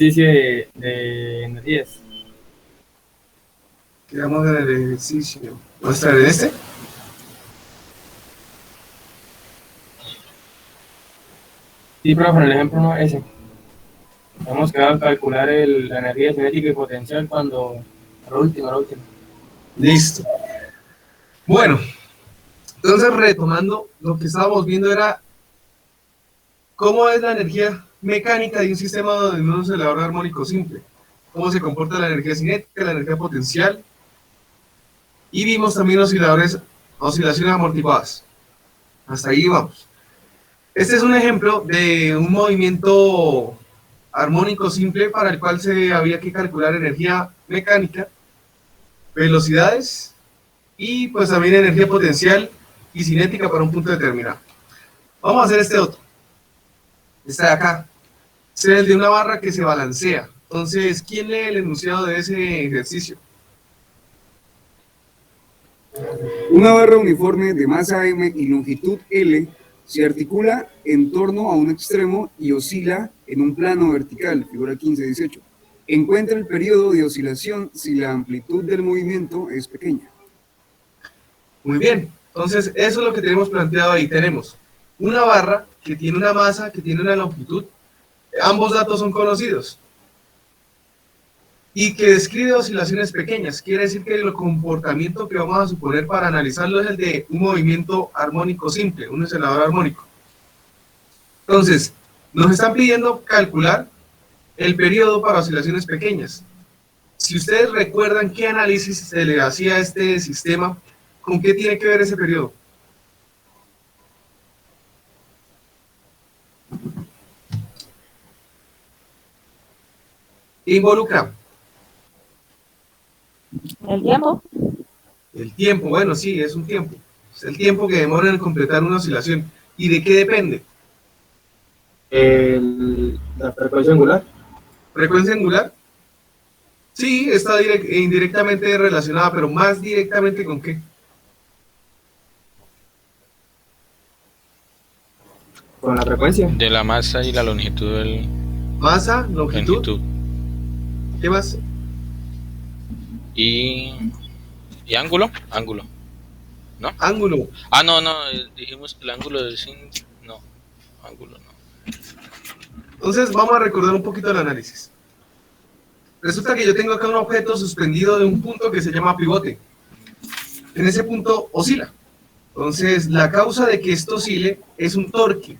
ejercicio de energías. Quedamos en el ejercicio. ¿Vamos a estar en este? Sí, pero el ejemplo no es ese. Hemos quedado a calcular la energía cinética y potencial cuando... La última. Listo. Bueno, entonces retomando, lo que estábamos viendo era cómo es la energía mecánica de un sistema de un oscilador armónico simple. Cómo se comporta la energía cinética, la energía potencial. Y vimos también oscilaciones amortiguadas. Hasta ahí vamos. Este es un ejemplo de un movimiento armónico simple para el cual se había que calcular energía mecánica, velocidades y pues también energía potencial y cinética para un punto determinado. Vamos a hacer este otro. Este de acá. Este es el de una barra que se balancea. Entonces, ¿quién lee el enunciado de ese ejercicio? Una barra uniforme de masa m y longitud L se articula en torno a un extremo y oscila en un plano vertical, figura 15-18. Encuentra el periodo de oscilación si la amplitud del movimiento es pequeña. Muy bien, entonces eso es lo que tenemos planteado ahí. Tenemos una barra que tiene una masa, que tiene una longitud. Ambos datos son conocidos. Y que describe oscilaciones pequeñas. Quiere decir que el comportamiento que vamos a suponer para analizarlo es el de un movimiento armónico simple, un oscilador armónico. Entonces, nos están pidiendo calcular el periodo para oscilaciones pequeñas. Si ustedes recuerdan qué análisis se le hacía a este sistema, ¿con qué tiene que ver ese periodo? ¿Qué involucra? El tiempo. El tiempo, bueno, sí, es un tiempo. Es el tiempo que demora en completar una oscilación. ¿Y de qué depende? La frecuencia angular. ¿Frecuencia angular? Sí, está indirectamente relacionada, pero más directamente ¿con qué? Con la frecuencia. De la masa y la longitud del... Masa, longitud. ¿Qué más? Y ángulo, ¿no? Ángulo. Ah, no, dijimos el ángulo del no, ángulo no. Entonces vamos a recordar un poquito el análisis. Resulta que yo tengo acá un objeto suspendido de un punto que se llama pivote. En ese punto oscila. Entonces la causa de que esto oscile es un torque.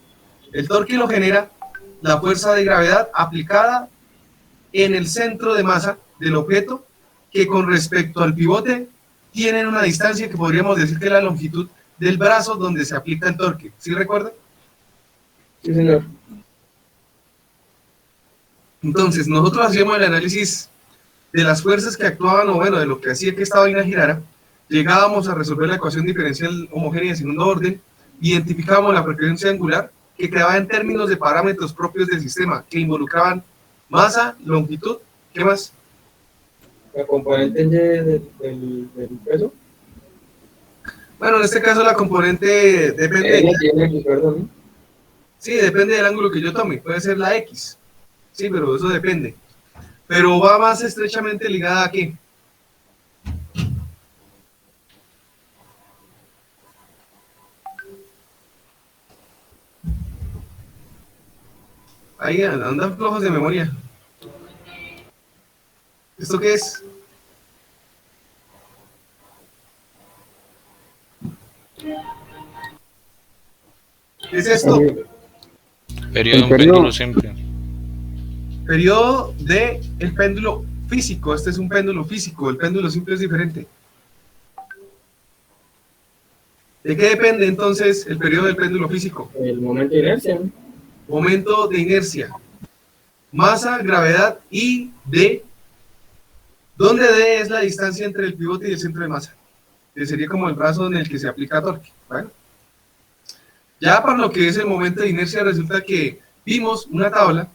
El torque lo genera la fuerza de gravedad aplicada en el centro de masa del objeto, que con respecto al pivote tienen una distancia que podríamos decir que es la longitud del brazo donde se aplica el torque. ¿Sí recuerdan? Sí, señor. Entonces, nosotros hacíamos el análisis de las fuerzas que actuaban, o bueno, de lo que hacía que esta vaina girara. Llegábamos a resolver la ecuación diferencial homogénea de segundo orden, identificábamos la frecuencia angular, que quedaba en términos de parámetros propios del sistema, que involucraban masa, longitud, ¿qué más? La componente del peso. Bueno, en este caso la componente depende... perdón. Sí, depende del ángulo que yo tome, puede ser la X. Sí, pero eso depende. Pero va más estrechamente ligada a ¿qué? Ahí andan flojos de memoria. ¿Esto qué es? ¿Qué es esto? Periodo de un péndulo simple. Periodo de el péndulo físico. Este es un péndulo físico. El péndulo simple es diferente. ¿De qué depende entonces el periodo del péndulo físico? El momento de inercia. Momento de inercia. Masa, gravedad y D. ¿Dónde D es la distancia entre el pivote y el centro de masa? Que sería como el brazo en el que se aplica torque. Bueno. Ya para lo que es el momento de inercia, resulta que vimos una tabla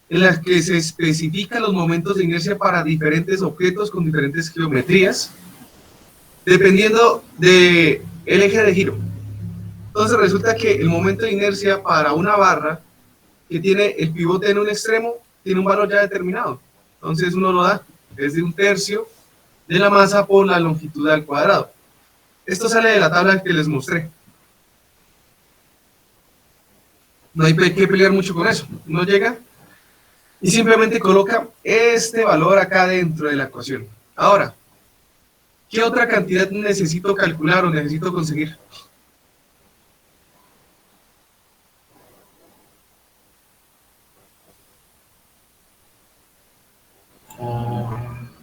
en la que se especifican los momentos de inercia para diferentes objetos con diferentes geometrías, dependiendo del eje de giro. Entonces resulta que el momento de inercia para una barra que tiene el pivote en un extremo tiene un valor ya determinado. Entonces uno lo da, es de 1/3 de la masa por la longitud al cuadrado. Esto sale de la tabla que les mostré. No hay que pelear mucho con eso. Uno llega y simplemente coloca este valor acá dentro de la ecuación. Ahora, ¿qué otra cantidad necesito calcular o necesito conseguir?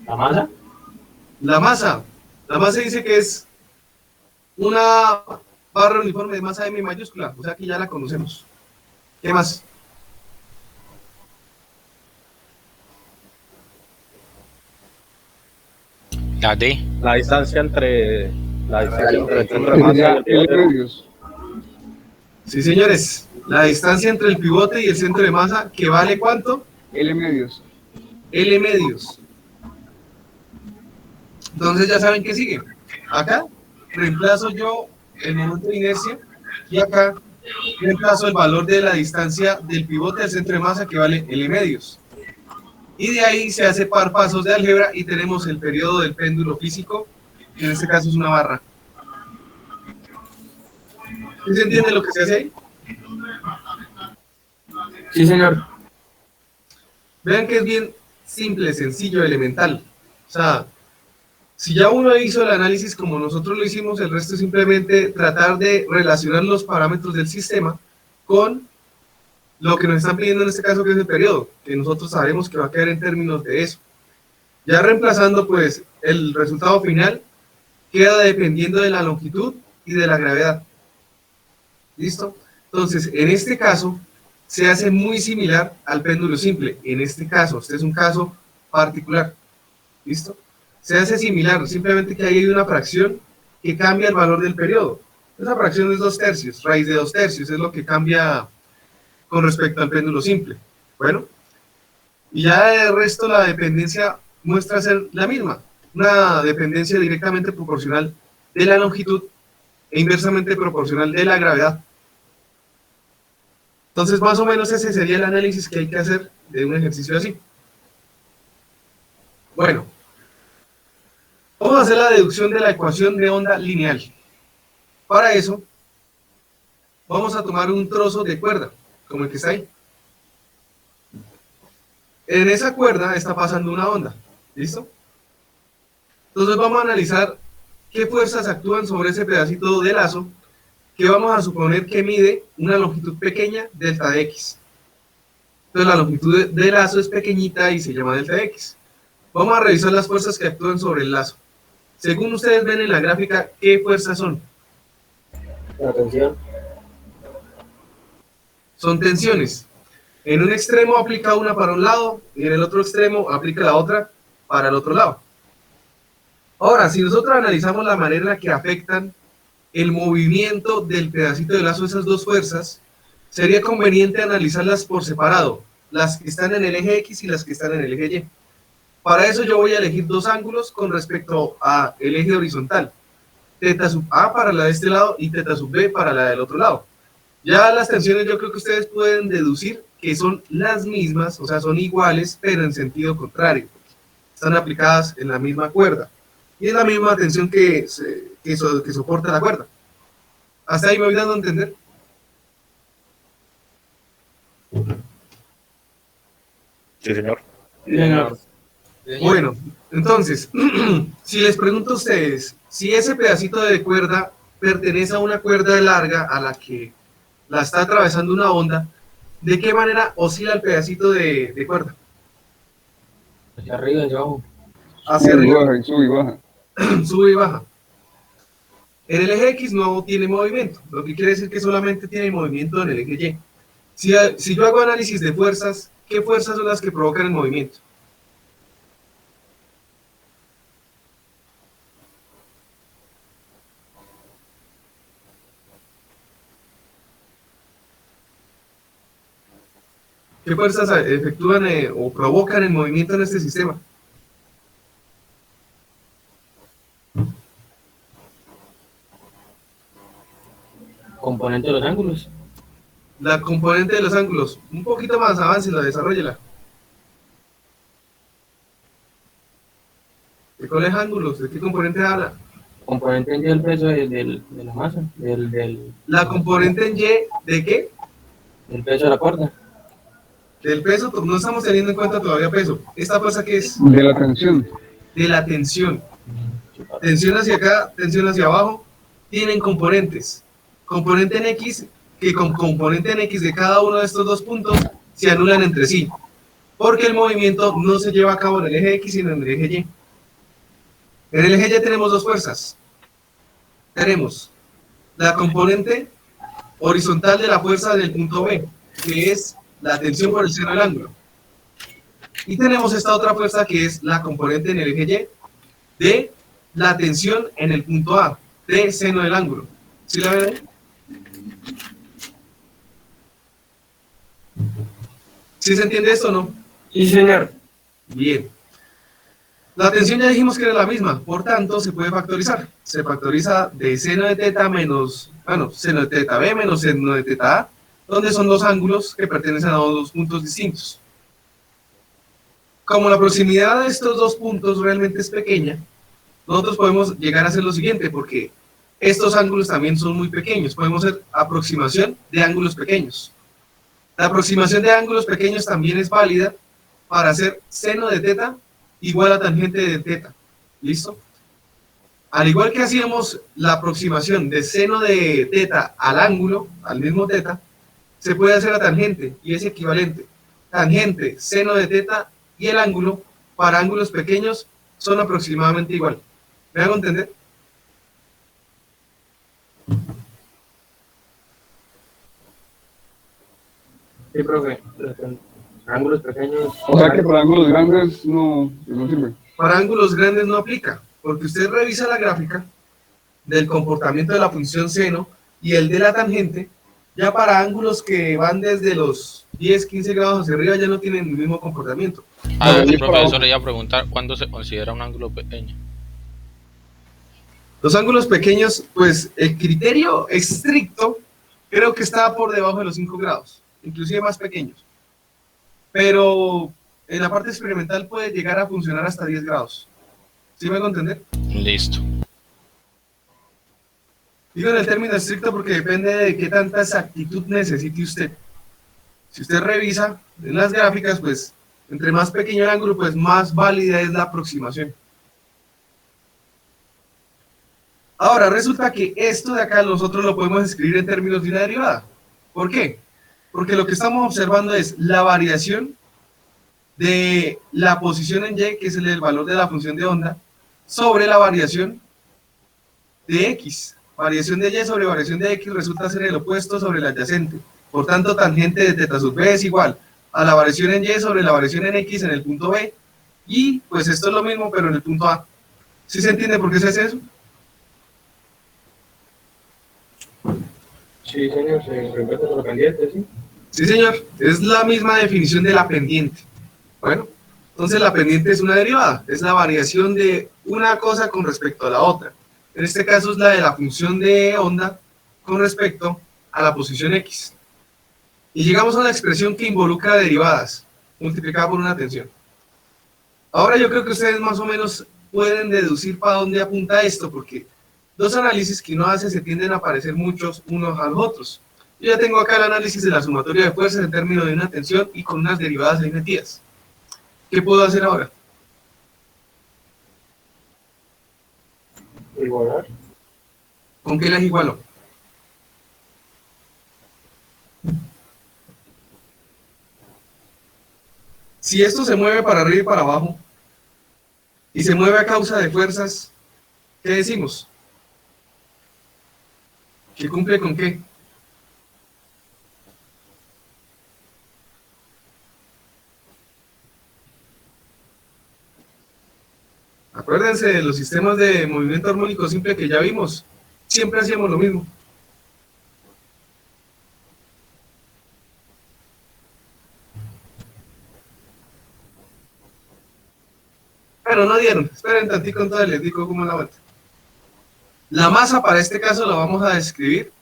La masa. La masa. La masa dice que es una barra uniforme de masa M mayúscula, o sea que ya la conocemos. ¿Qué más? La D. La distancia entre el centro de L masa y el pivote. medios. Sí, señores. La distancia entre el pivote y el centro de masa, ¿que vale cuánto? L medios. L medios. Entonces ya saben qué sigue. Acá reemplazo yo el momento de inercia y acá reemplazo el valor de la distancia del pivote al centro de masa que vale L medios. Y de ahí se hace par pasos de álgebra y tenemos el periodo del péndulo físico, que en este caso es una barra. ¿Sí se entiende lo que se hace ahí? Sí, señor. Vean que es bien simple, sencillo, elemental. O sea, si ya uno hizo el análisis como nosotros lo hicimos, el resto es simplemente tratar de relacionar los parámetros del sistema con lo que nos están pidiendo en este caso, que es el periodo, que nosotros sabemos que va a quedar en términos de eso. Ya reemplazando, pues, el resultado final queda dependiendo de la longitud y de la gravedad. ¿Listo? Entonces, en este caso, se hace muy similar al péndulo simple. En este caso, este es un caso particular. ¿Listo? Se hace similar, simplemente que ahí hay una fracción que cambia el valor del periodo. Esa fracción es 2/3, raíz de 2/3, es lo que cambia con respecto al péndulo simple. Bueno, y ya el resto la dependencia muestra ser la misma, una dependencia directamente proporcional de la longitud e inversamente proporcional de la gravedad. Entonces, más o menos ese sería el análisis que hay que hacer de un ejercicio así. Bueno, vamos a hacer la deducción de la ecuación de onda lineal. Para eso, vamos a tomar un trozo de cuerda, como el que está ahí. En esa cuerda está pasando una onda, ¿listo? Entonces vamos a analizar qué fuerzas actúan sobre ese pedacito de lazo que vamos a suponer que mide una longitud pequeña, delta de x. Entonces la longitud del lazo es pequeñita y se llama delta de x. Vamos a revisar las fuerzas que actúan sobre el lazo. Según ustedes ven en la gráfica, ¿qué fuerzas son? La tensión. Son tensiones. En un extremo aplica una para un lado y en el otro extremo aplica la otra para el otro lado. Ahora, si nosotros analizamos la manera en la que afectan el movimiento del pedacito de lazo, esas dos fuerzas, sería conveniente analizarlas por separado, las que están en el eje X y las que están en el eje Y. Para eso yo voy a elegir dos ángulos con respecto al eje horizontal. Teta sub A para la de este lado y teta sub B para la del otro lado. Ya las tensiones yo creo que ustedes pueden deducir que son las mismas, o sea, son iguales, pero en sentido contrario. Están aplicadas en la misma cuerda. Y es la misma tensión que soporta la cuerda. ¿Hasta ahí me voy dando a entender? Sí, señor. Sí, señor. Bueno, entonces, si les pregunto a ustedes, si ese pedacito de cuerda pertenece a una cuerda larga a la que la está atravesando una onda, ¿de qué manera oscila el pedacito de cuerda? Hacia arriba y hacia abajo. Hacia Sube y arriba, baja, y sube y baja. sube y baja. En el eje X no tiene movimiento, lo que quiere decir que solamente tiene movimiento en el eje Y. Si yo hago análisis de fuerzas, ¿qué fuerzas son las que provocan el movimiento? ¿Qué fuerzas efectúan o provocan el movimiento en este sistema? Componente de los ángulos. La componente de los ángulos. Un poquito más, avance, la desarrolla. ¿De cuáles ángulos? ¿De qué componente habla? Componente en Y, el peso de la masa, La componente en Y, ¿de qué? del peso de la cuerda. Del peso, pues no estamos teniendo en cuenta todavía peso. ¿Esta fuerza qué es? De la tensión. De la tensión. Tensión hacia acá, tensión hacia abajo, tienen componentes. Componente en X, que con componente en X de cada uno de estos dos puntos se anulan entre sí, porque el movimiento no se lleva a cabo en el eje X, sino en el eje Y. En el eje Y tenemos dos fuerzas. Tenemos la componente horizontal de la fuerza del punto B, que es la tensión por el seno del ángulo. Y tenemos esta otra fuerza que es la componente en el eje Y de la tensión en el punto A, de seno del ángulo. ¿Sí la ven? ¿Sí se entiende esto o no? Sí, señor. Bien. La tensión ya dijimos que era la misma, por tanto se puede factorizar. Se factoriza de seno de teta menos, seno de teta B menos seno de teta A, donde son dos ángulos que pertenecen a dos puntos distintos. Como la proximidad de estos dos puntos realmente es pequeña, nosotros podemos llegar a hacer lo siguiente, porque estos ángulos también son muy pequeños. Podemos hacer aproximación de ángulos pequeños. La aproximación de ángulos pequeños también es válida para hacer seno de teta igual a tangente de teta. ¿Listo? Al igual que hacíamos la aproximación de seno de teta al ángulo, al mismo teta, se puede hacer a tangente y es equivalente. Tangente, seno de teta y el ángulo para ángulos pequeños son aproximadamente igual. ¿Me hago entender? Sí, profe. Los ángulos pequeños. O sea que para ángulos grandes no sirve. Para ángulos grandes no aplica, porque usted revisa la gráfica del comportamiento de la función seno y el de la tangente, ya para ángulos que van desde los 10, 15 grados hacia arriba ya no tienen el mismo comportamiento. El profesor le iba a preguntar cuándo se considera un ángulo pequeño. Los ángulos pequeños, pues el criterio estricto creo que está por debajo de los 5 grados, inclusive más pequeños. Pero en la parte experimental puede llegar a funcionar hasta 10 grados. ¿Sí me hago entender? Listo. Digo en el término estricto porque depende de qué tanta exactitud necesite usted. Si usted revisa en las gráficas, pues entre más pequeño el ángulo, pues más válida es la aproximación. Ahora, resulta que esto de acá nosotros lo podemos escribir en términos de una derivada. ¿Por qué? Porque lo que estamos observando es la variación de la posición en Y, que es el valor de la función de onda, sobre la variación de X. Variación de Y sobre variación de X resulta ser el opuesto sobre el adyacente. Por tanto, tangente de teta sub B es igual a la variación en Y sobre la variación en X en el punto B. Y pues esto es lo mismo, pero en el punto A. ¿Sí se entiende por qué se hace eso? Sí, señor, se reemplaza por la pendiente, ¿sí? Sí, señor. Es la misma definición de la pendiente. Bueno, entonces la pendiente es una derivada. Es la variación de una cosa con respecto a la otra. En este caso es la de la función de onda con respecto a la posición X. Y llegamos a una expresión que involucra derivadas, multiplicada por una tensión. Ahora yo creo que ustedes más o menos pueden deducir para dónde apunta esto, porque dos análisis que uno hace se tienden a parecer muchos unos a los otros. Yo ya tengo acá el análisis de la sumatoria de fuerzas en términos de una tensión y con unas derivadas ahí metidas. ¿Qué puedo hacer ahora? Igualar. ¿Con qué las igualo? Si esto se mueve para arriba y para abajo, y se mueve a causa de fuerzas, ¿qué decimos? ¿Que cumple con qué? Acuérdense de los sistemas de movimiento armónico simple que ya vimos. Siempre hacíamos lo mismo. Pero no dieron. Esperen tantito, entonces les digo cómo es la vuelta. La masa para este caso la vamos a describir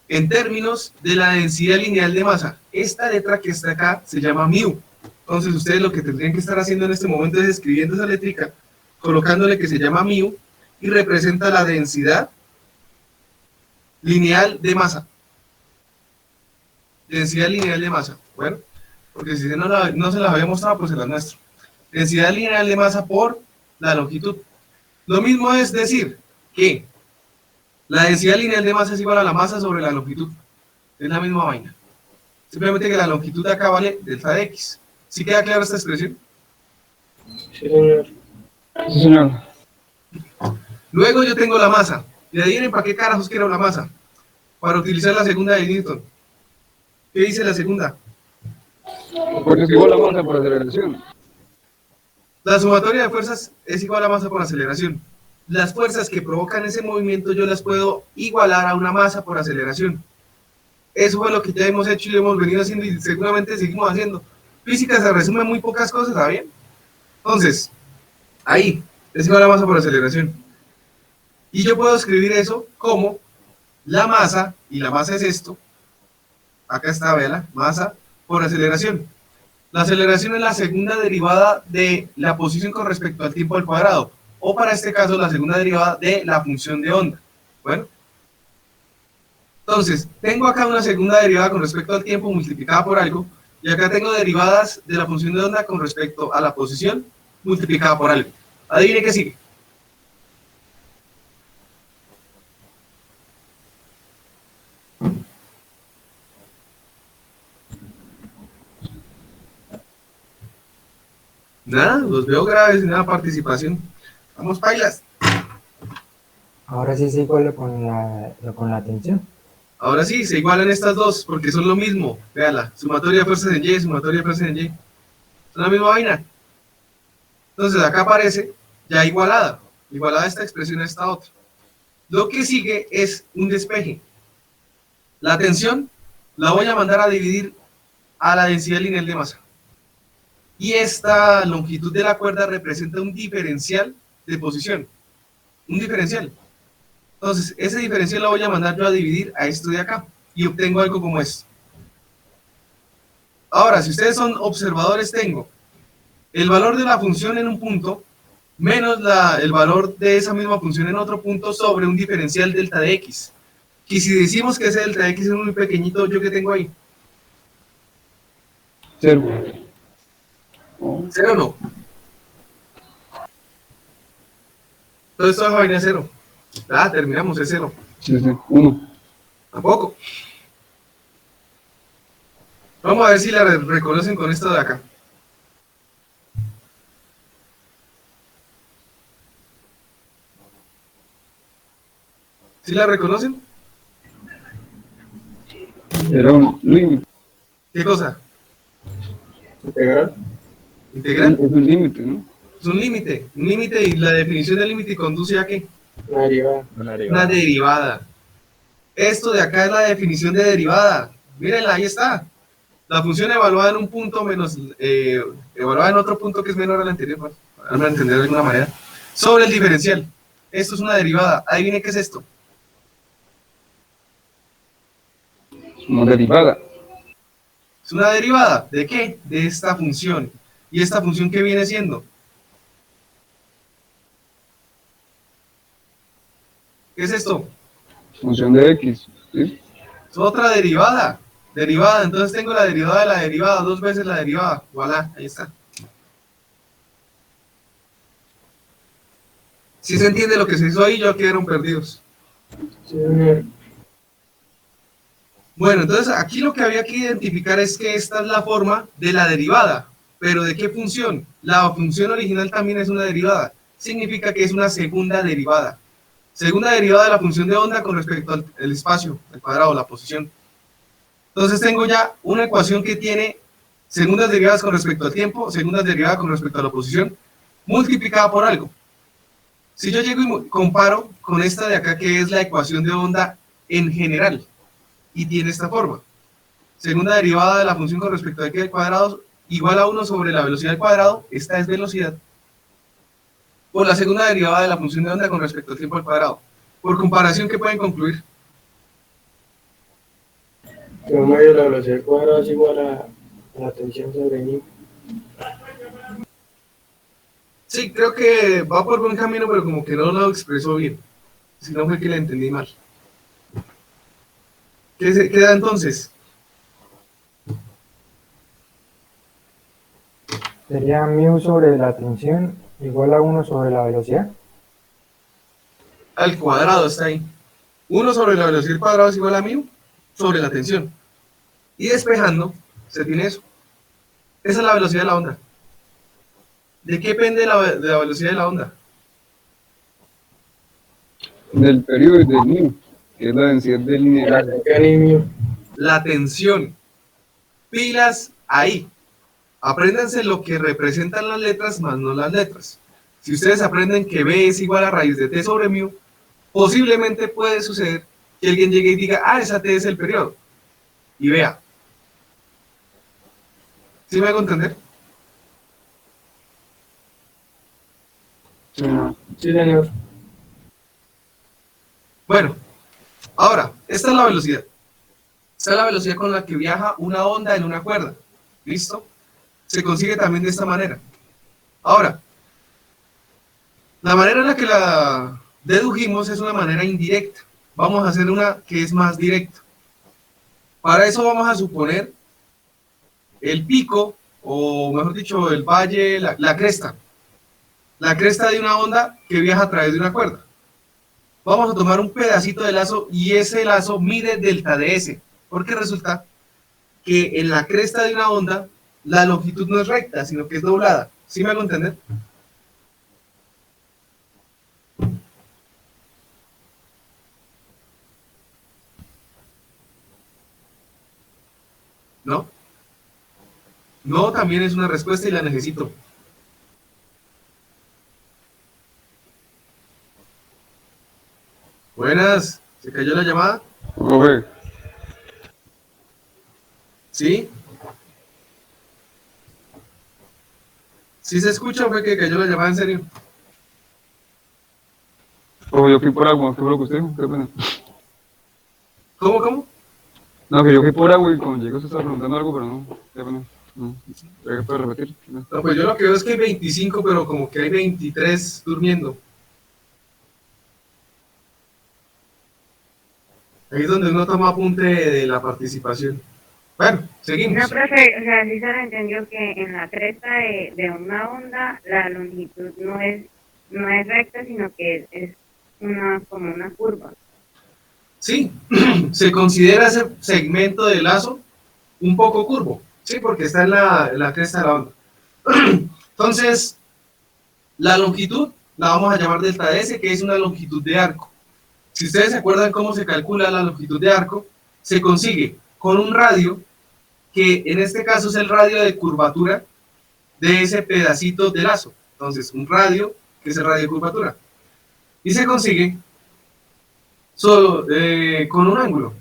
en términos de la densidad lineal de masa. Esta letra que está acá se llama μ. Entonces ustedes lo que tendrían que estar haciendo en este momento es escribiendo esa letrica colocándole que se llama μ y representa la densidad lineal de masa. Densidad lineal de masa. Bueno, porque si no se las había mostrado, pues se las muestro. Densidad lineal de masa por la longitud. Lo mismo es decir que la densidad lineal de masa es igual a la masa sobre la longitud. Es la misma vaina. Simplemente que la longitud de acá vale delta de x. ¿Sí queda clara esta expresión? Sí, señor. Sí, señor. Luego yo tengo la masa. Y adivinen para qué carajos quiero la masa. Para utilizar la segunda de Newton. ¿Qué dice la segunda? Porque es igual a la masa por aceleración. La sumatoria de fuerzas es igual a masa por aceleración. Las fuerzas que provocan ese movimiento yo las puedo igualar a una masa por aceleración. Eso fue lo que ya hemos hecho y lo hemos venido haciendo y seguramente seguimos haciendo. Física se resume en muy pocas cosas, ¿sabían? Entonces, ahí, es igual a masa por aceleración. Y yo puedo escribir eso como la masa, y la masa es esto, acá está, véala, masa por aceleración. La aceleración es la segunda derivada de la posición con respecto al tiempo al cuadrado, o para este caso la segunda derivada de la función de onda. Bueno, entonces, tengo acá una segunda derivada con respecto al tiempo multiplicada por algo, y acá tengo derivadas de la función de onda con respecto a la posición multiplicada por algo. Adivine qué sigue. Nada, los veo graves, nada participación. Vamos, pailas. Ahora sí se iguala con la tensión. Ahora sí, se igualan estas dos, porque son lo mismo. Véala, sumatoria de fuerzas en Y, sumatoria de fuerzas en Y. Son la misma vaina. Entonces acá aparece ya igualada. Igualada esta expresión a esta otra. Lo que sigue es un despeje. La tensión la voy a mandar a dividir a la densidad lineal de masa. Y esta longitud de la cuerda representa un diferencial de posición. Un diferencial. Entonces, ese diferencial lo voy a mandar yo a dividir a esto de acá. Y obtengo algo como esto. Ahora, si ustedes son observadores, tengo el valor de la función en un punto menos el valor de esa misma función en otro punto sobre un diferencial delta de x. Y si decimos que ese delta de x es muy pequeñito, ¿yo qué tengo ahí? Cero. ¿Cero o no? Entonces esto va a venir a cero. Ah, terminamos, es cero. Sí, sí. 1. Tampoco. Vamos a ver si la reconocen con esto de acá. ¿Sí la reconocen? Era un límite. ¿Qué cosa? ¿Integral? ¿Integral? Es un límite, ¿no? Es un límite. Un límite y la definición del límite conduce a ¿qué? Una derivada. Una derivada. Esto de acá es la definición de derivada. Mírenla, ahí está. La función evaluada en un punto menos evaluada en otro punto que es menor al anterior, para entender de alguna manera, sobre el diferencial. Esto es una derivada. Adivinen qué es esto. Una derivada. Es una derivada. ¿De qué? De esta función. ¿Y esta función qué viene siendo? ¿Qué es esto? Función de x. ¿Sí? Es otra derivada. Derivada. Entonces tengo la derivada de la derivada. Dos veces la derivada. Voilà. Ahí está. Si se entiende lo que se hizo ahí, ya quedaron perdidos. Sí, señor. Bueno, entonces aquí lo que había que identificar es que esta es la forma de la derivada. ¿Pero de qué función? La función original también es una derivada. Significa que es una segunda derivada. Segunda derivada de la función de onda con respecto al espacio, al cuadrado, la posición. Entonces tengo ya una ecuación que tiene segundas derivadas con respecto al tiempo, segundas derivadas con respecto a la posición, multiplicada por algo. Si yo llego y comparo con esta de acá, que es la ecuación de onda en general, y tiene esta forma. Segunda derivada de la función con respecto a x al cuadrado igual a 1 sobre la velocidad al cuadrado, esta es velocidad, por la segunda derivada de la función de onda con respecto al tiempo al cuadrado. Por comparación, ¿qué pueden concluir? Que un medio de la velocidad al cuadrado es igual a la tensión sobre mí. Sí, creo que va por buen camino, pero como que no lo expresó bien. Si no fue que le entendí mal. ¿Qué se queda entonces? Sería mu sobre la tensión igual a 1 sobre la velocidad. Al cuadrado está ahí. 1 sobre la velocidad al cuadrado es igual a mu sobre la tensión. Y despejando, se tiene eso. Esa es la velocidad de la onda. ¿De qué depende de la velocidad de la onda? Del periodo y del mu, que es la densidad del mineral. La tensión. Pilas ahí. Apréndanse lo que representan las letras más no las letras. Si ustedes aprenden que B es igual a raíz de T sobre mu, posiblemente puede suceder que alguien llegue y diga, ah, esa T es el periodo. Y vea. ¿Sí me hago entender? Sí, señor. Bueno, ahora, esta es la velocidad. Esta es la velocidad con la que viaja una onda en una cuerda. ¿Listo? Se consigue también de esta manera. Ahora, la manera en la que la dedujimos es una manera indirecta. Vamos a hacer una que es más directa. Para eso vamos a suponer el pico, o mejor dicho, el valle, la cresta. La cresta de una onda que viaja a través de una cuerda. Vamos a tomar un pedacito de lazo y ese lazo mide delta de S, porque resulta que en la cresta de una onda la longitud no es recta, sino que es doblada. ¿Sí me hago entender? ¿No? No, también es una respuesta y la necesito. Buenas, ¿se cayó la llamada? Profe, ¿Sí? ¿Sí se escucha o fue que cayó la llamada en serio? profe, yo fui por agua, ¿qué fue lo que usted dijo? Qué pena. ¿Cómo? No, que yo fui por agua y cuando llegó se estaba preguntando algo, pero no, qué pena. No, ¿puede repetir? No. No, pues yo lo que veo es que hay 25, pero como que hay 23 durmiendo. Ahí es donde uno toma apunte de la participación. Bueno, seguimos. No, profe, o sea, sí se le entendió que en la cresta de una onda la longitud no es recta, sino que es como una curva. Sí, se considera ese segmento de lazo un poco curvo, sí, porque está en la cresta de la onda. Entonces, la longitud la vamos a llamar delta de S, que es una longitud de arco. Si ustedes se acuerdan cómo se calcula la longitud de arco, se consigue con un radio, que en este caso es el radio de curvatura de ese pedacito de lazo. Entonces, un radio, que es el radio de curvatura. Y se consigue solo con un ángulo.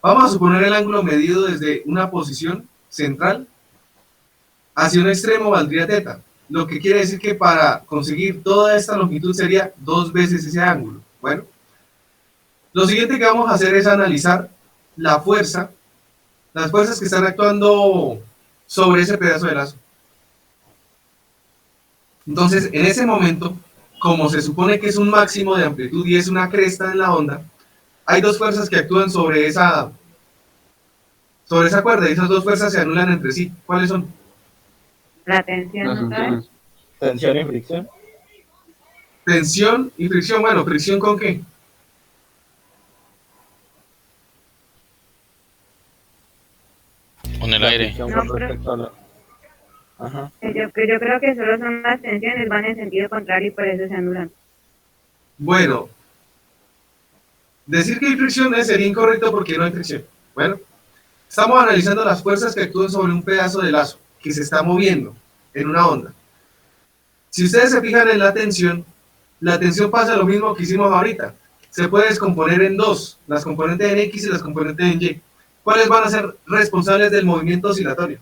Vamos a suponer el ángulo medido desde una posición central hacia un extremo valdría θ, lo que quiere decir que para conseguir toda esta longitud sería 2 veces ese ángulo. Bueno, lo siguiente que vamos a hacer es analizar la fuerza, las fuerzas que están actuando sobre ese pedazo de lazo. Entonces, en ese momento, como se supone que es un máximo de amplitud y es una cresta en la onda, hay dos fuerzas que actúan sobre esa cuerda y esas dos fuerzas se anulan entre sí. ¿Cuáles son? La tensión, Las ¿no sabes? funciones. Tensión y fricción. Tensión y fricción. Bueno, ¿fricción con qué? Con el La aire. fricción No, con pero- respecto a la... Ajá. Yo creo que solo son las tensiones, van en sentido contrario y por eso se anulan. Bueno, decir que hay fricción sería incorrecto porque no hay fricción. Bueno, estamos analizando las fuerzas que actúan sobre un pedazo de lazo que se está moviendo en una onda. Si ustedes se fijan en la tensión pasa lo mismo que hicimos ahorita. Se puede descomponer en dos, las componentes en X y las componentes en Y. ¿Cuáles van a ser responsables del movimiento oscilatorio?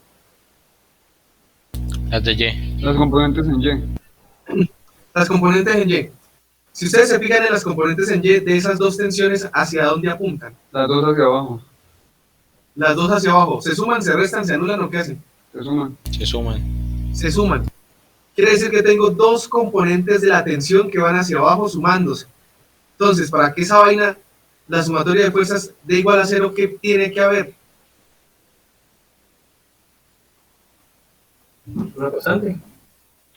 Las de Y. Las componentes en Y. Las componentes en Y. Si ustedes se fijan en las componentes en Y de esas dos tensiones, ¿hacia dónde apuntan? Las dos hacia abajo, Las dos hacia abajo. ¿Se suman, se restan, se anulan o qué hacen? se suman. Se suman. Se suman. Quiere decir que tengo dos componentes de la tensión que van hacia abajo sumándose. Entonces, para que esa vaina, la sumatoria de fuerzas dé igual a cero, ¿qué tiene que haber? Una constante.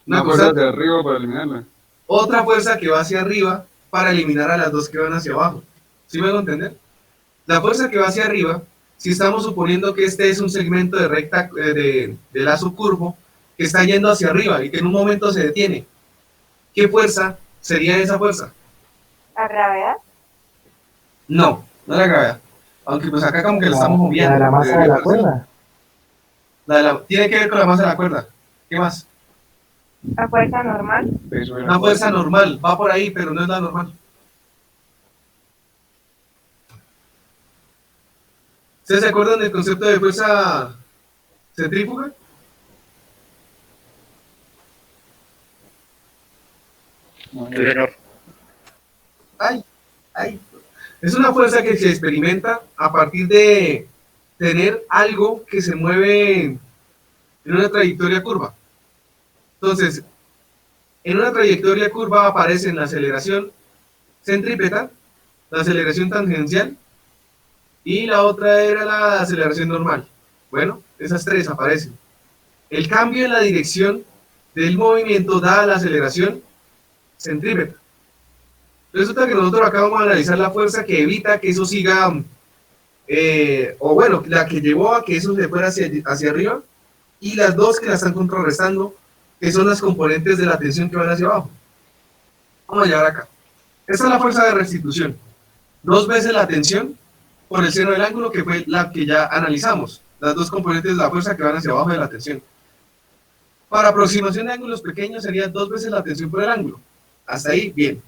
Una fuerza constante. de arriba para eliminarla. Otra fuerza que va hacia arriba para eliminar a las dos que van hacia abajo. ¿Sí me hago entender? La fuerza que va hacia arriba, si estamos suponiendo que este es un segmento de recta de lazo curvo que está yendo hacia arriba y que en un momento se detiene, ¿qué fuerza sería esa fuerza? ¿La gravedad? No, no la gravedad. Aunque pues acá como que lo estamos La moviendo. de la masa de la cuerda. Tiene que ver con la masa de la cuerda. ¿Qué más? ¿La fuerza normal? Peso de la Una fuerza cuerda. normal, va por ahí, pero no es la normal. ¿Ustedes se acuerdan del concepto de fuerza centrífuga? No, Sí, señor. Ay, ay. Es una fuerza que se experimenta a partir de tener algo que se mueve en una trayectoria curva. Entonces, en una trayectoria curva aparecen la aceleración centrípeta, la aceleración tangencial y la otra era la aceleración normal. Bueno, esas tres aparecen. El cambio en la dirección del movimiento da la aceleración centrípeta. Resulta que nosotros acá vamos a analizar la fuerza que evita que eso siga, o bueno, la que llevó a que eso se fuera hacia arriba, y las dos que la están contrarrestando, que son las componentes de la tensión que van hacia abajo. Vamos a llevar acá. Esta es la fuerza de restitución. Dos veces la tensión por el seno del ángulo, que fue la que ya analizamos. Las dos componentes de la fuerza que van hacia abajo de la tensión. Para aproximación de ángulos pequeños sería dos veces la tensión por el ángulo. Hasta ahí, bien.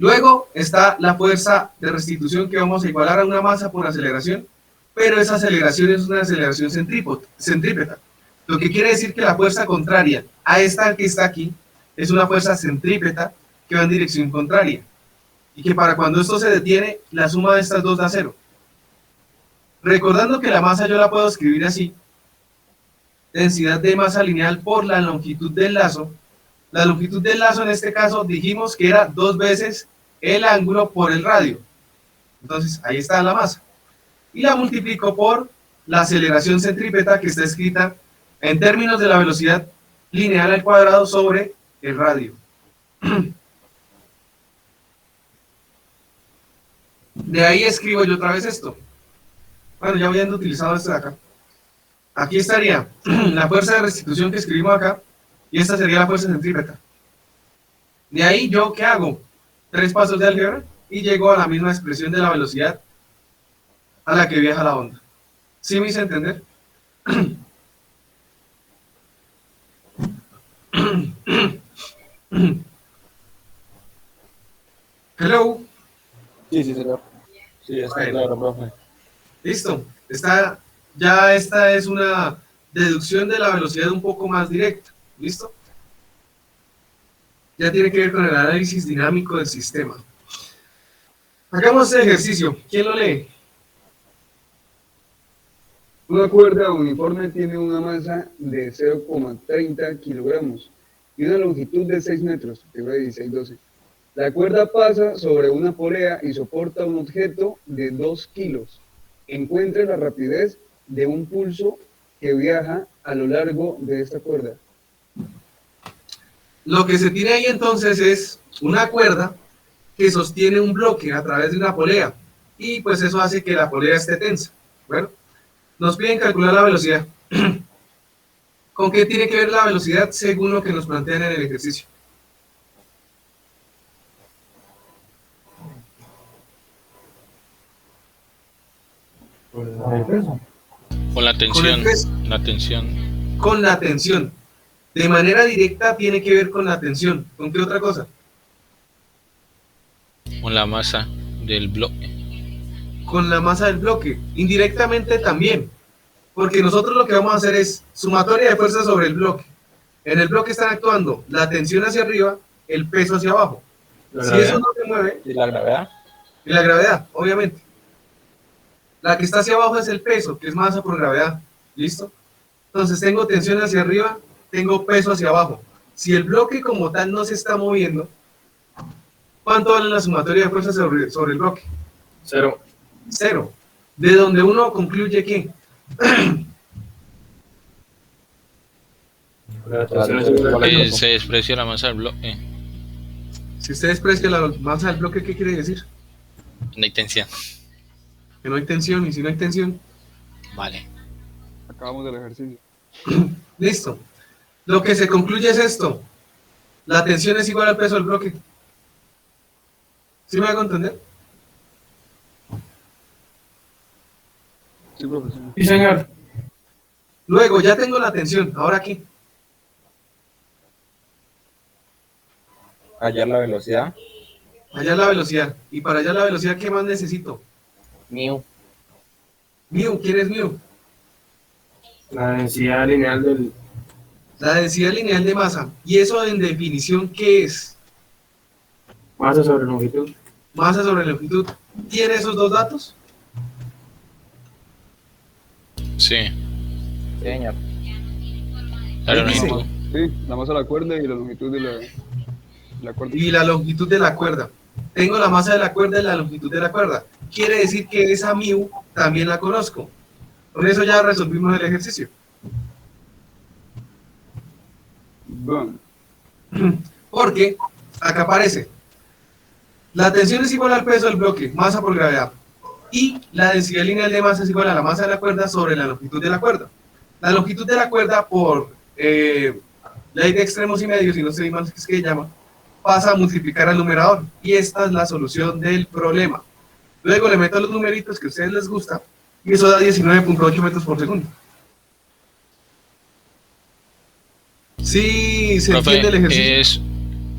Luego está la fuerza de restitución que vamos a igualar a una masa por aceleración, pero esa aceleración es una aceleración centrípeta. Lo que quiere decir que la fuerza contraria a esta que está aquí es una fuerza centrípeta que va en dirección contraria. Y que para cuando esto se detiene, la suma de estas dos da cero. Recordando que la masa yo la puedo escribir así: densidad de masa lineal por la longitud del lazo. La longitud del lazo en este caso dijimos que era dos veces el ángulo por el radio. Entonces ahí está la masa. Y la multiplico por la aceleración centrípeta, que está escrita en términos de la velocidad lineal al cuadrado sobre el radio. De ahí escribo yo otra vez esto. Bueno, ya habiendo utilizado esto de acá. Aquí estaría la fuerza de restitución que escribimos acá, y esta sería la fuerza centrípeta. De ahí yo, ¿qué hago? 3 pasos de álgebra y llego a la misma expresión de la velocidad a la que viaja la onda. ¿Sí me hice entender? Hello. Sí, sí, señor. Sí, está Bueno. claro, profe. Listo. Esta es una deducción de la velocidad un poco más directa. ¿Listo? Ya tiene que ver con el análisis dinámico del sistema. Hagamos este ejercicio. ¿Quién lo lee? Una cuerda uniforme tiene una masa de 0,30 kilogramos y una longitud de 6 metros, figura 16-12. La cuerda pasa sobre una polea y soporta un objeto de 2 kilos. Encuentre la rapidez de un pulso que viaja a lo largo de esta cuerda. Lo que se tiene ahí entonces es una cuerda que sostiene un bloque a través de una polea, y pues eso hace que la polea esté tensa. Bueno, nos piden calcular la velocidad. ¿Con qué tiene que ver la velocidad según lo que nos plantean en el ejercicio? Con el peso. Con la Con el tensión. peso. La tensión. Con la tensión. De manera directa tiene que ver con la tensión. ¿Con qué otra cosa? Con la masa del bloque. Con la masa del bloque. Indirectamente también. Porque nosotros lo que vamos a hacer es sumatoria de fuerzas sobre el bloque. En el bloque están actuando la tensión hacia arriba, el peso hacia abajo. La Si gravedad. eso no se mueve, ¿Y la gravedad? y la gravedad, obviamente. La que está hacia abajo es el peso, que es masa por gravedad. ¿Listo? Entonces tengo tensión hacia arriba tengo peso hacia abajo. Si el bloque como tal no se está moviendo, ¿cuánto vale la sumatoria de fuerzas sobre el bloque? 0. 0. De donde uno concluye que La tensión es igual al peso. Se desprecia la masa del bloque. si usted desprecia la masa del bloque, ¿qué quiere decir? No hay tensión. Que no hay tensión, y si no hay tensión, Vale. Acabamos del ejercicio. listo. Lo que se concluye es esto. La tensión es igual al peso del bloque. ¿Sí me hago entender? Sí, profesor. Sí, señor. Luego, ya tengo la tensión. ¿Ahora qué? Hallar la velocidad. Hallar la velocidad. Y para hallar la velocidad, ¿qué más necesito? Mu. Mu. ¿Quién es mu? La densidad lineal del... La densidad lineal de masa. ¿Y eso en definición qué es? Masa sobre longitud. Masa sobre longitud. ¿Tiene esos dos datos? Sí. Sí, señor. La Ahí dice. longitud. Sí, la masa de la cuerda y la longitud de la cuerda. Y la longitud de la cuerda. Tengo la masa de la cuerda y la longitud de la cuerda. Quiere decir que esa mu también la conozco. Con eso ya resolvimos el ejercicio. Boom. Porque acá aparece. La tensión es igual al peso del bloque, masa por gravedad. Y la densidad lineal de masa es igual a la masa de la cuerda sobre la longitud de la cuerda. La longitud de la cuerda por ley de extremos y medios, y no sé más qué es que se llama, pasa a multiplicar al numerador. Y esta es la solución del problema. Luego le meto los numeritos que a ustedes les gusta, y eso da 19.8 metros por segundo. Sí, se Profe, entiende el ejercicio. es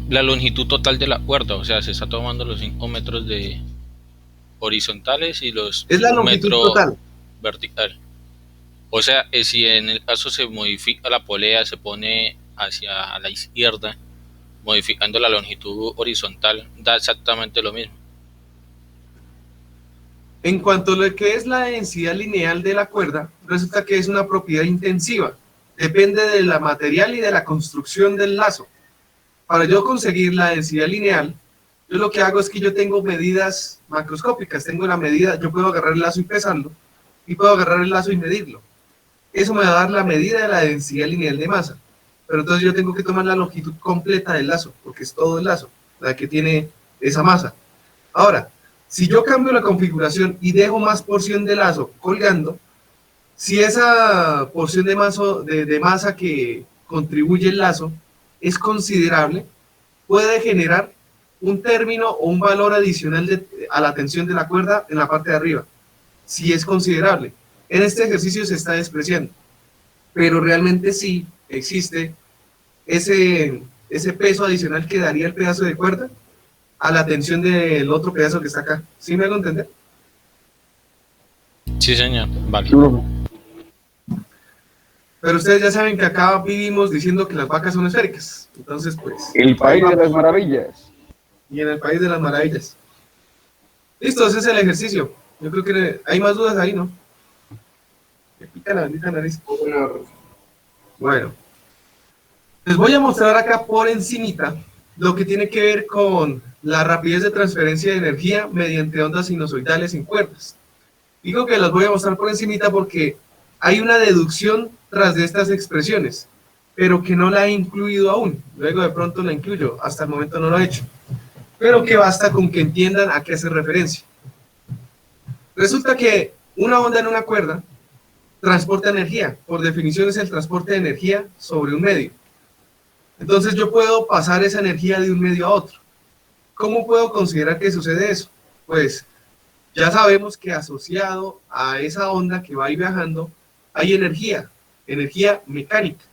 la longitud total de la cuerda, o sea, se está tomando los 5 metros de horizontales y los Es la 1 longitud metro total. vertical. O sea, si en el caso se modifica la polea, se pone hacia la izquierda, modificando la longitud horizontal, da exactamente lo mismo. En cuanto a lo que es la densidad lineal de la cuerda, resulta que es una propiedad intensiva. Depende de la material y de la construcción del lazo. Para yo conseguir la densidad lineal, yo lo que hago es que yo tengo medidas macroscópicas. Tengo la medida, yo puedo agarrar el lazo y pesarlo, y puedo agarrar el lazo y medirlo. Eso me va a dar la medida de la densidad lineal de masa. Pero entonces yo tengo que tomar la longitud completa del lazo, porque es todo el lazo, la que tiene esa masa. Ahora, si yo cambio la configuración y dejo más porción de lazo colgando, si esa porción de masa que contribuye el lazo es considerable, puede generar un término o un valor adicional a la tensión de la cuerda en la parte de arriba, si es considerable. En este ejercicio se está despreciando, pero realmente sí existe ese peso adicional que daría el pedazo de cuerda a la tensión del otro pedazo que está acá. ¿Sí me hago entender? Sí, señor. Vale. Sí, profe. Pero ustedes ya saben que acá vivimos diciendo que las vacas son esféricas. Entonces, pues... El país de las maravillas. Y en el país de las maravillas. Listo, ese es el ejercicio. Yo creo que hay más dudas ahí, ¿no? Me pica la bendita nariz. Bueno. Les voy a mostrar acá por encimita lo que tiene que ver con la rapidez de transferencia de energía mediante ondas sinusoidales en cuerdas. Digo que las voy a mostrar por encimita porque hay una deducción tras de estas expresiones, pero que no la he incluido aún. Luego de pronto la incluyo, hasta el momento no lo he hecho. Pero que basta con que entiendan a qué hace referencia. Resulta que una onda en una cuerda transporta energía. Por definición es el transporte de energía sobre un medio. Entonces yo puedo pasar esa energía de un medio a otro. ¿Cómo puedo considerar que sucede eso? Pues ya sabemos que asociado a esa onda que va a ir viajando hay energía mecánica,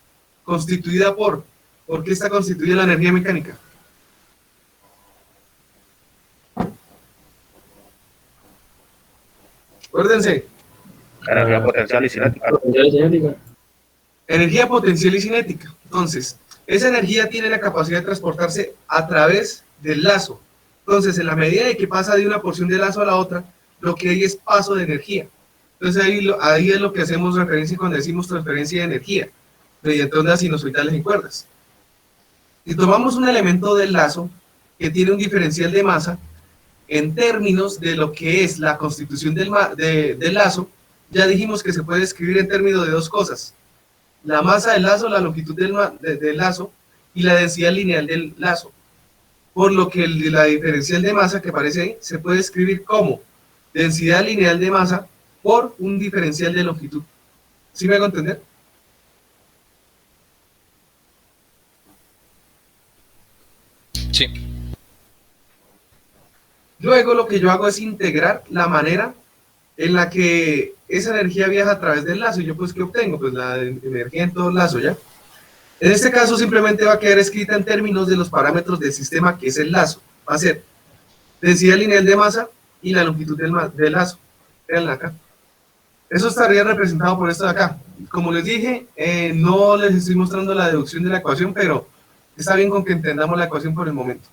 constituida ¿por qué está constituida la energía mecánica? Acuérdense. Energía potencial y cinética. Potencial y cinética. Energía potencial y cinética. Entonces, esa energía tiene la capacidad de transportarse a través del lazo. Entonces, en la medida de que pasa de una porción del lazo a la otra, lo que hay es paso de energía. Entonces, ahí es lo que hacemos referencia cuando decimos transferencia de energía. mediante ondas sinusoidales en cuerdas. Si tomamos un elemento del lazo que tiene un diferencial de masa, en términos de lo que es la constitución del lazo, ya dijimos que se puede escribir en términos de dos cosas: la masa del lazo, la longitud del lazo y la densidad lineal del lazo. Por lo que la diferencial de masa que aparece ahí se puede escribir como densidad lineal de masa por un diferencial de longitud. ¿Sí me hago entender? Sí. Luego lo que yo hago es integrar la manera en la que esa energía viaja a través del lazo. Y yo pues, ¿qué obtengo? Pues la energía en todo el lazo, ¿ya? En este caso simplemente va a quedar escrita en términos de los parámetros del sistema, que es el lazo. Va a ser densidad lineal de masa y la longitud del lazo. Veanla acá. Eso estaría representado por esto de acá. Como les dije, no les estoy mostrando la deducción de la ecuación, pero está bien con que entendamos la ecuación por el momento.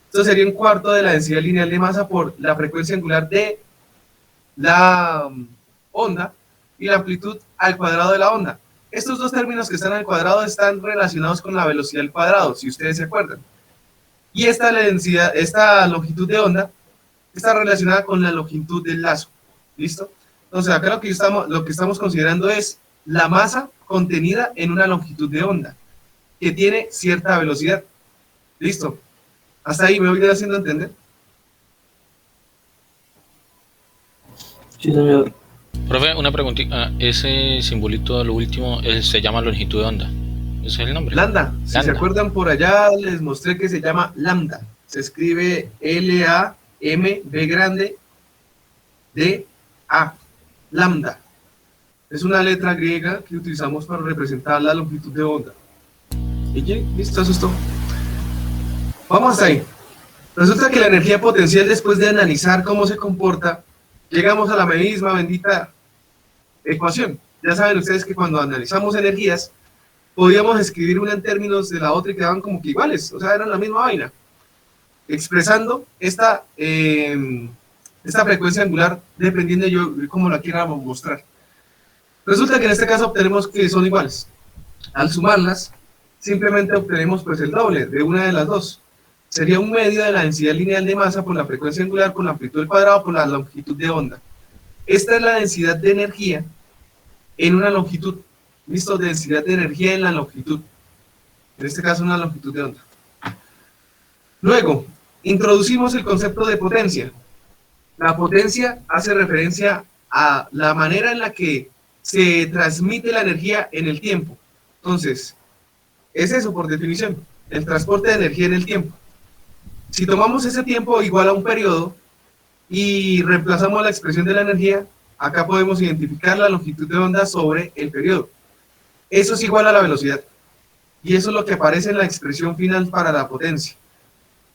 Esto sería un cuarto de la densidad lineal de masa por la frecuencia angular de la onda y la amplitud al cuadrado de la onda. Estos dos términos que están al cuadrado están relacionados con la velocidad al cuadrado, si ustedes se acuerdan. Y esta longitud de onda está relacionada con la longitud del lazo. ¿Listo? Entonces acá lo que estamos considerando es la masa contenida en una longitud de onda que tiene cierta velocidad. ¿Listo? Hasta ahí me voy haciendo entender. Sí, señor. Profe, una preguntita. Ese simbolito, lo último, se llama longitud de onda. ¿Ese es el nombre? Lambda. Si se acuerdan, por allá les mostré que se llama lambda. Se escribe L-A-M-B grande D-A. Lambda. Es una letra griega que utilizamos para representar la longitud de onda. Y listo, eso es todo. Vamos hasta ahí. Resulta que la energía potencial, después de analizar cómo se comporta, llegamos a la misma bendita ecuación. Ya saben ustedes que cuando analizamos energías, podíamos escribir una en términos de la otra y quedaban como que iguales, o sea, eran la misma vaina, expresando esta frecuencia angular dependiendo de yo cómo la quieramos mostrar. Resulta que en este caso obtenemos que son iguales. Al sumarlas, simplemente obtenemos pues el doble de una de las dos. Sería un medio de la densidad lineal de masa por la frecuencia angular, por la amplitud al cuadrado, por la longitud de onda. Esta es la densidad de energía en una longitud. ¿Listo? Densidad de energía en la longitud. En este caso, una longitud de onda. Luego, introducimos el concepto de potencia. La potencia hace referencia a la manera en la que se transmite la energía en el tiempo. Entonces, es eso por definición, el transporte de energía en el tiempo. Si tomamos ese tiempo igual a un periodo y reemplazamos la expresión de la energía, acá podemos identificar la longitud de onda sobre el periodo. Eso es igual a la velocidad. Y eso es lo que aparece en la expresión final para la potencia.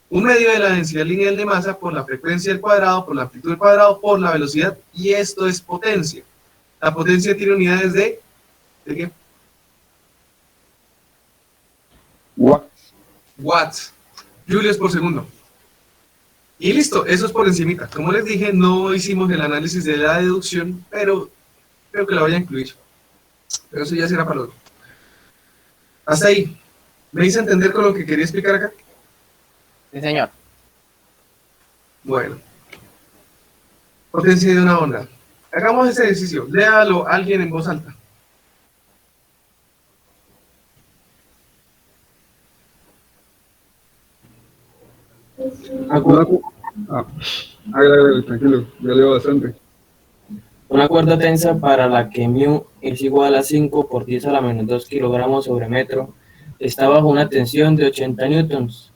Un medio de la densidad lineal de masa por la frecuencia al cuadrado, por la amplitud al cuadrado, por la velocidad. Y esto es potencia. La potencia tiene unidades ¿de qué? Watts. Julios por segundo. Y listo, eso es por encimita. Como les dije, no hicimos el análisis de la deducción, pero creo que la voy a incluir. Pero eso ya será para luego. Hasta ahí. ¿Me hice entender con lo que quería explicar acá? Sí, señor. Bueno. Potencia de una onda. Hagamos ese ejercicio. Léalo alguien en voz alta. Tranquilo, ya leo bastante. Una cuerda tensa para la que μ es igual a 5 por 10 a la menos 2 kilogramos sobre metro está bajo una tensión de 80 newtons.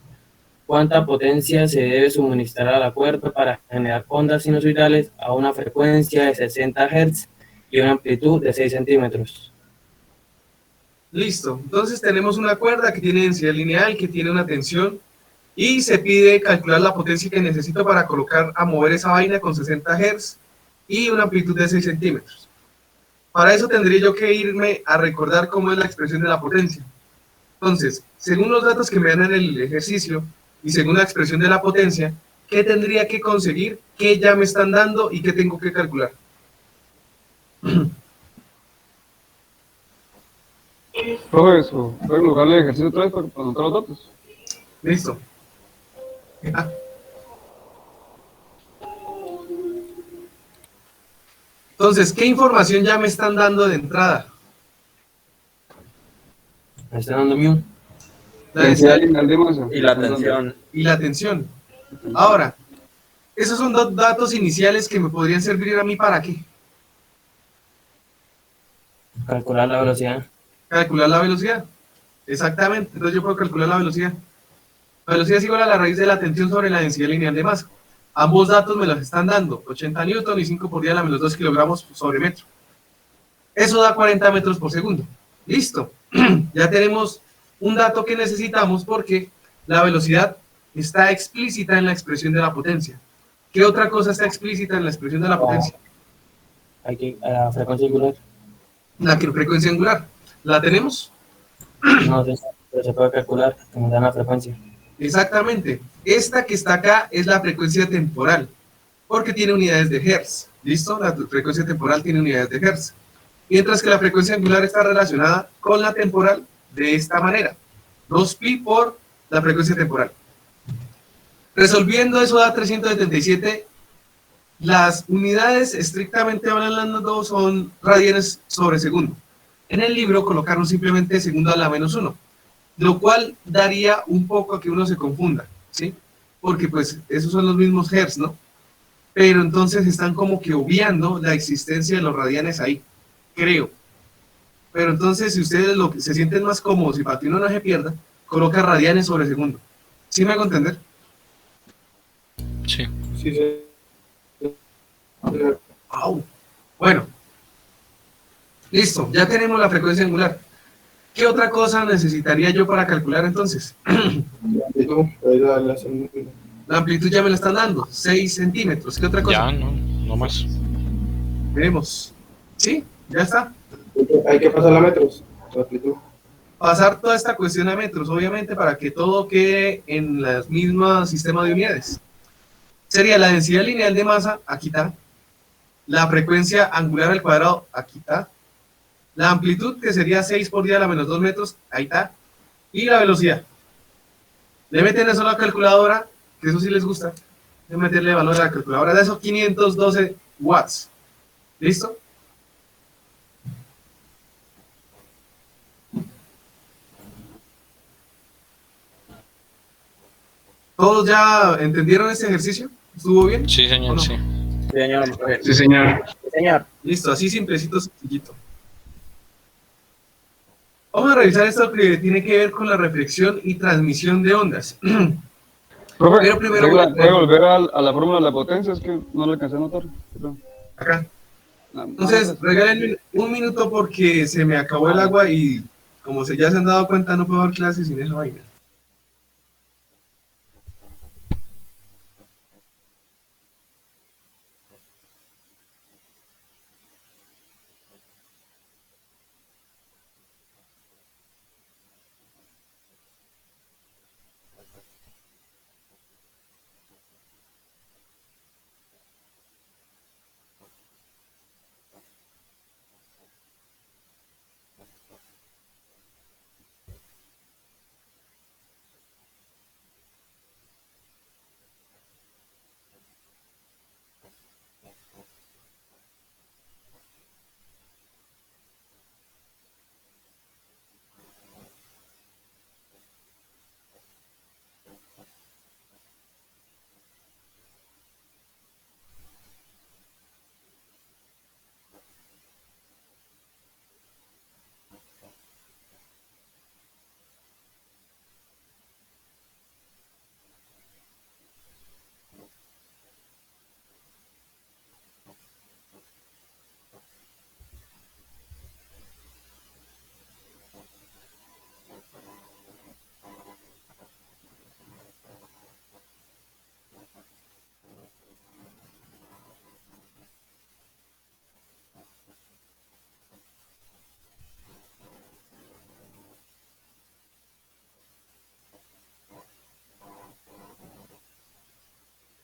¿Cuánta potencia se debe suministrar a la cuerda para generar ondas sinusoidales a una frecuencia de 60 Hz y una amplitud de 6 centímetros? Listo. Entonces tenemos una cuerda que tiene densidad lineal, que tiene una tensión, y se pide calcular la potencia que necesito para colocar a mover esa vaina con 60 Hz y una amplitud de 6 centímetros. Para eso tendría yo que irme a recordar cómo es la expresión de la potencia. Entonces, según los datos que me dan en el ejercicio y según la expresión de la potencia, ¿qué tendría que conseguir? ¿Qué ya me están dando y qué tengo que calcular? Profe, eso, ¿pueden colocar el ejercicio otra vez para anotar los datos? Listo. Ah, entonces, ¿qué información ya me están dando de entrada? Me está dando mu La Densidad densidad lineal de masa. y la tensión. y la tensión. Ahora, esos son dos datos iniciales que me podrían servir a mí para qué. Calcular la velocidad. Calcular la velocidad. Exactamente. Entonces yo puedo calcular la velocidad. La velocidad es igual a la raíz de la tensión sobre la densidad lineal de masa. Ambos datos me los están dando, 80 newton y 5 por 10 a la menos 2 kilogramos sobre metro. Eso da 40 metros por segundo. Listo. Ya tenemos un dato que necesitamos porque la velocidad está explícita en la expresión de la potencia. ¿Qué otra cosa está explícita en la expresión de la potencia? Aquí, a la frecuencia angular. La frecuencia angular. ¿La tenemos? No sé, pero se puede calcular, que nos dan la frecuencia. Exactamente. Esta que está acá es la frecuencia temporal, porque tiene unidades de Hertz. ¿Listo? La frecuencia temporal tiene unidades de Hertz. Mientras que la frecuencia angular está relacionada con la temporal de esta manera. 2pi por la frecuencia temporal. Resolviendo eso da 377. Las unidades estrictamente hablando son radianes sobre segundo. En el libro colocaron simplemente segundo a la menos 1, lo cual daría un poco a que uno se confunda, ¿sí? Porque pues esos son los mismos hertz, ¿no? Pero entonces están como que obviando la existencia de los radianes ahí, creo. Pero entonces si ustedes se sienten más cómodos y para que uno no se pierda, coloca radianes sobre segundo. ¿Sí me hago entender? Sí. Sí, sí. Au. Bueno, listo, ya tenemos la frecuencia angular. ¿Qué otra cosa necesitaría yo para calcular entonces? La amplitud ya me la están dando, 6 centímetros. ¿Qué otra cosa? Ya, no más. Veremos. ¿Sí? ¿Ya está? Hay que pasar a metros, la amplitud. Pasar toda esta cuestión a metros, obviamente, para que todo quede en el mismo sistema de unidades. Sería la densidad lineal de masa, aquí está. La frecuencia angular al cuadrado, aquí está. La amplitud, que sería 6 por 10 a la menos 2 metros, ahí está. Y la velocidad. Le meten eso a la calculadora, que eso sí les gusta. De meterle valor a la calculadora de esos 512 watts. ¿Listo? ¿Todos ya entendieron este ejercicio? ¿Estuvo bien? Sí, ¿O señor, no? sí. Señor, Sí, señor. señor. Listo, así simplecito, sencillito. Vamos a revisar esto que tiene que ver con la reflexión y transmisión de ondas. Profe, Pero primero voy a- ¿puede volver a la fórmula de la potencia? Es que no lo alcancé a notar. Perdón. Acá. Ah, Entonces, regálenme un minuto porque se me acabó el agua y como ya se han dado cuenta, no puedo dar clases sin esa vaina.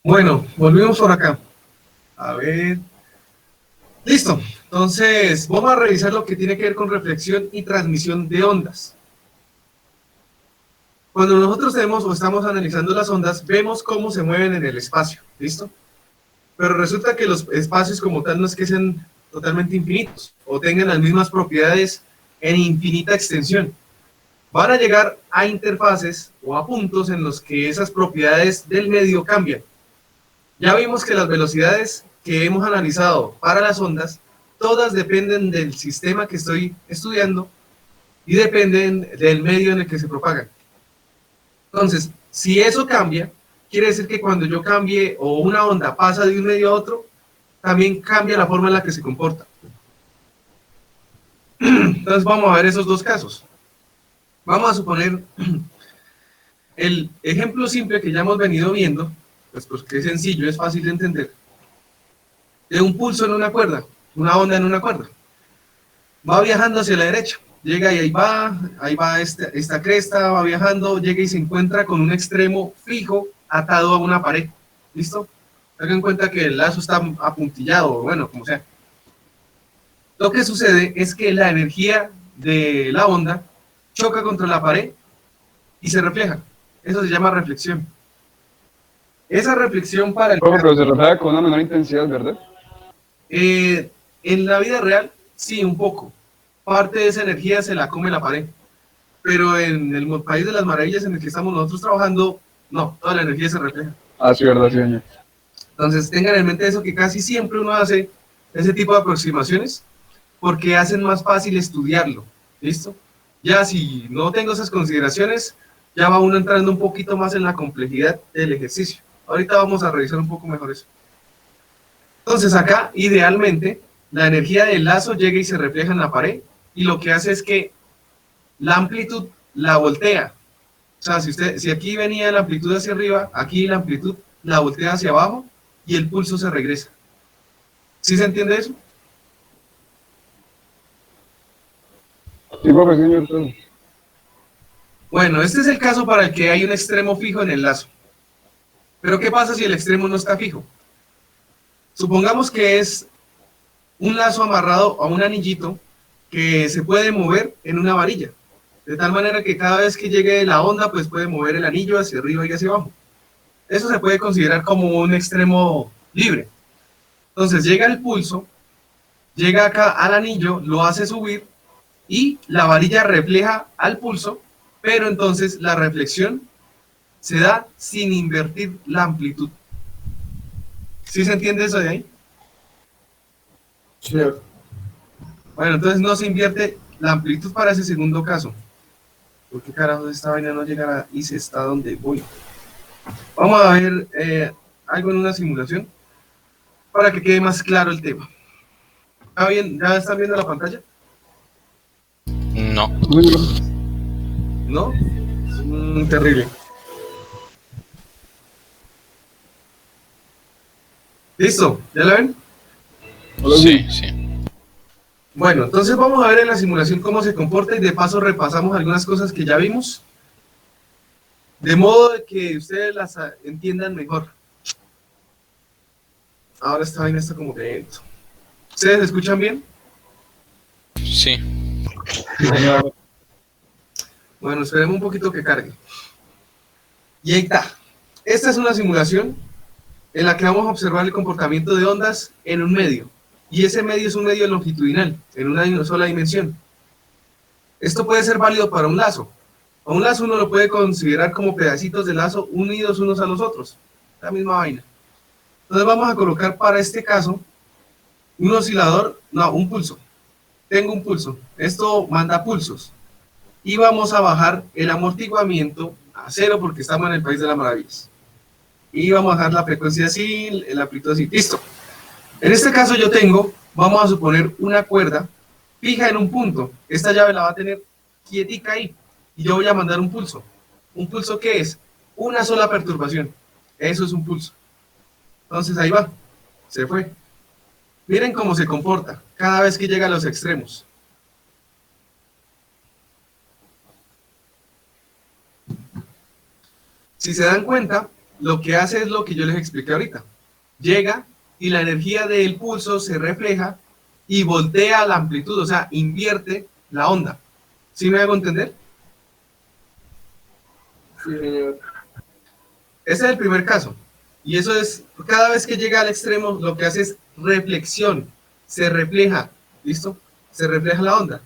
Bueno, volvimos por acá. A ver. Listo. Entonces, vamos a revisar lo que tiene que ver con reflexión y transmisión de ondas. Cuando nosotros tenemos o estamos analizando las ondas, vemos cómo se mueven en el espacio, ¿listo? Pero resulta que los espacios como tal no es que sean totalmente infinitos o tengan las mismas propiedades en infinita extensión. Van a llegar a interfaces o a puntos en los que esas propiedades del medio cambian. Ya vimos que las velocidades que hemos analizado para las ondas, todas dependen del sistema que estoy estudiando y dependen del medio en el que se propagan. Entonces, si eso cambia, quiere decir que cuando yo cambie o una onda pasa de un medio a otro, también cambia la forma en la que se comporta. Entonces vamos a ver esos dos casos. Vamos a suponer el ejemplo simple que ya hemos venido viendo, pues porque es sencillo, es fácil de entender, de un pulso en una cuerda, una onda en una cuerda. Va viajando hacia la derecha, llega y ahí va esta cresta, va viajando, llega y se encuentra con un extremo fijo atado a una pared. ¿Listo? Tengan en cuenta que el lazo está apuntillado, bueno, como sea. Lo que sucede es que la energía de la onda choca contra la pared y se refleja. Eso se llama reflexión. Esa reflexión para el... Pero se refleja con una menor intensidad, ¿verdad? En la vida real, sí, un poco. Parte de esa energía se la come la pared. Pero en el país de las maravillas en el que estamos nosotros trabajando, no, toda la energía se refleja. Ah, sí, verdad, sí, señor. Entonces tengan en mente eso, que casi siempre uno hace ese tipo de aproximaciones porque hacen más fácil estudiarlo. ¿Listo? Ya si no tengo esas consideraciones, ya va uno entrando un poquito más en la complejidad del ejercicio. Ahorita vamos a revisar un poco mejor eso. Entonces acá, idealmente, la energía del lazo llega y se refleja en la pared y lo que hace es que la amplitud la voltea. O sea, si aquí venía la amplitud hacia arriba, aquí la amplitud la voltea hacia abajo y el pulso se regresa. ¿Sí se entiende eso? Sí, profe, señor. Bueno, este es el caso para el que hay un extremo fijo en el lazo. Pero ¿qué pasa si el extremo no está fijo? Supongamos que es un lazo amarrado a un anillito que se puede mover en una varilla, de tal manera que cada vez que llegue la onda, pues puede mover el anillo hacia arriba y hacia abajo. Eso se puede considerar como un extremo libre. Entonces llega el pulso, llega acá al anillo, lo hace subir y la varilla refleja al pulso, pero entonces la reflexión se da sin invertir la amplitud. ¿Sí se entiende eso de ahí? Sí. Bueno, entonces no se invierte la amplitud para ese segundo caso. ¿Por qué carajos esta vaina no llegará y se está donde voy? Vamos a ver algo en una simulación para que quede más claro el tema. ¿Está bien? ¿Ya están viendo la pantalla? No. ¿No? Terrible. ¿Listo? ¿Ya la ven? Sí, sí. Bueno, entonces vamos a ver en la simulación cómo se comporta y de paso repasamos algunas cosas que ya vimos, de modo de que ustedes las entiendan mejor. Ahora esta vaina está como lento. ¿Ustedes escuchan bien? Sí. Bueno, esperemos un poquito que cargue. Y ahí está. Esta es una simulación en la que vamos a observar el comportamiento de ondas en un medio. Y ese medio es un medio longitudinal, en una sola dimensión. Esto puede ser válido para un lazo. A un lazo uno lo puede considerar como pedacitos de lazo unidos unos a los otros. La misma vaina. Entonces vamos a colocar para este caso un oscilador, no, un pulso. Tengo un pulso. Esto manda pulsos. Y vamos a bajar el amortiguamiento a 0 porque estamos en el país de las maravillas. Y vamos a dejar la frecuencia así, el amplitud así. Listo. En este caso yo tengo, vamos a suponer una cuerda fija en un punto. Esta llave la va a tener quietica ahí. Y yo voy a mandar un pulso. ¿Un pulso qué es? Una sola perturbación. Eso es un pulso. Entonces ahí va. Se fue. Miren cómo se comporta cada vez que llega a los extremos. Si se dan cuenta, lo que hace es lo que yo les expliqué ahorita. Llega y la energía del pulso se refleja y voltea la amplitud, o sea, invierte la onda. ¿Sí me hago entender? Sí, señor. Ese es el primer caso. Y eso es, cada vez que llega al extremo, lo que hace es reflexión. Se refleja, ¿listo? Se refleja la onda.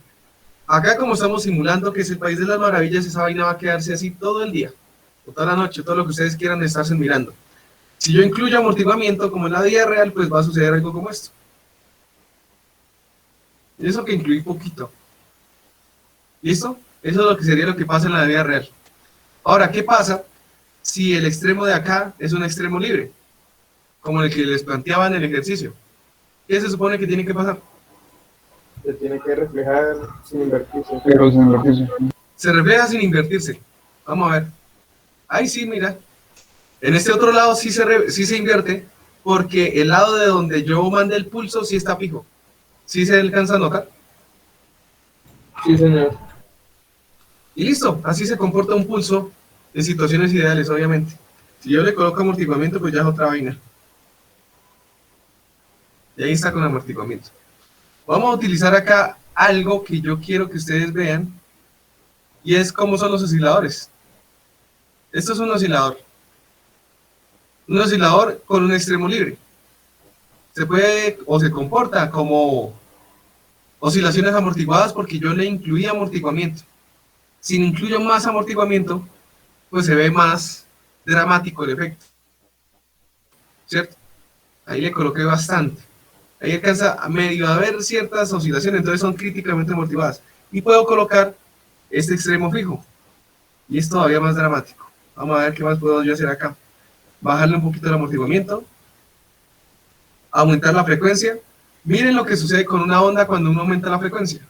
Acá, como estamos simulando que es el país de las maravillas, esa vaina va a quedarse así todo el día, o toda la noche, todo lo que ustedes quieran estarse mirando. Si yo incluyo amortiguamiento, como en la vida real, pues va a suceder algo como esto. Y eso que incluí poquito. ¿Listo? Eso es lo que sería lo que pasa en la vida real. Ahora, ¿qué pasa si el extremo de acá es un extremo libre? Como el que les planteaba en el ejercicio. ¿Qué se supone que tiene que pasar? Se tiene que reflejar sin invertirse. Pero sin invertirse. Se refleja sin invertirse. Vamos a ver. Ahí sí, mira. En este otro lado sí se invierte, porque el lado de donde yo mandé el pulso sí está fijo. ¿Sí se alcanza a notar? Sí, señor. Y listo, así se comporta un pulso en situaciones ideales, obviamente. Si yo le coloco amortiguamiento, pues ya es otra vaina. Y ahí está con amortiguamiento. Vamos a utilizar acá algo que yo quiero que ustedes vean, y es cómo son los osciladores. Esto es un oscilador. Un oscilador con un extremo libre. Se puede o se comporta como oscilaciones amortiguadas porque yo le incluí amortiguamiento. Si incluyo más amortiguamiento, pues se ve más dramático el efecto. ¿Cierto? Ahí le coloqué bastante. Ahí alcanza a medio a ver ciertas oscilaciones, entonces son críticamente amortiguadas. Y puedo colocar este extremo fijo. Y es todavía más dramático. Vamos a ver qué más puedo yo hacer acá. Bajarle un poquito el amortiguamiento. Aumentar la frecuencia. Miren lo que sucede con una onda cuando uno aumenta la frecuencia.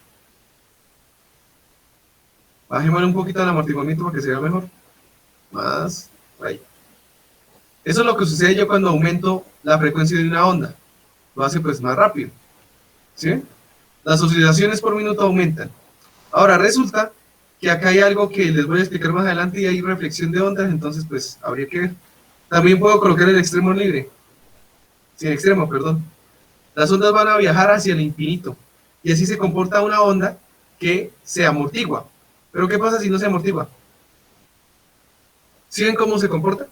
Bajémosle un poquito el amortiguamiento para que se vea mejor. Más. Ahí. Eso es lo que sucede yo cuando aumento la frecuencia de una onda. Lo hace pues más rápido. ¿Sí? Las oscilaciones por minuto aumentan. Ahora resulta que acá hay algo que les voy a explicar más adelante y hay reflexión de ondas, entonces pues habría que ver. También puedo colocar el extremo libre. Sin extremo, perdón. Las ondas van a viajar hacia el infinito. Y así se comporta una onda que se amortigua. Pero ¿qué pasa si no se amortigua? ¿Sí ven cómo se comporta?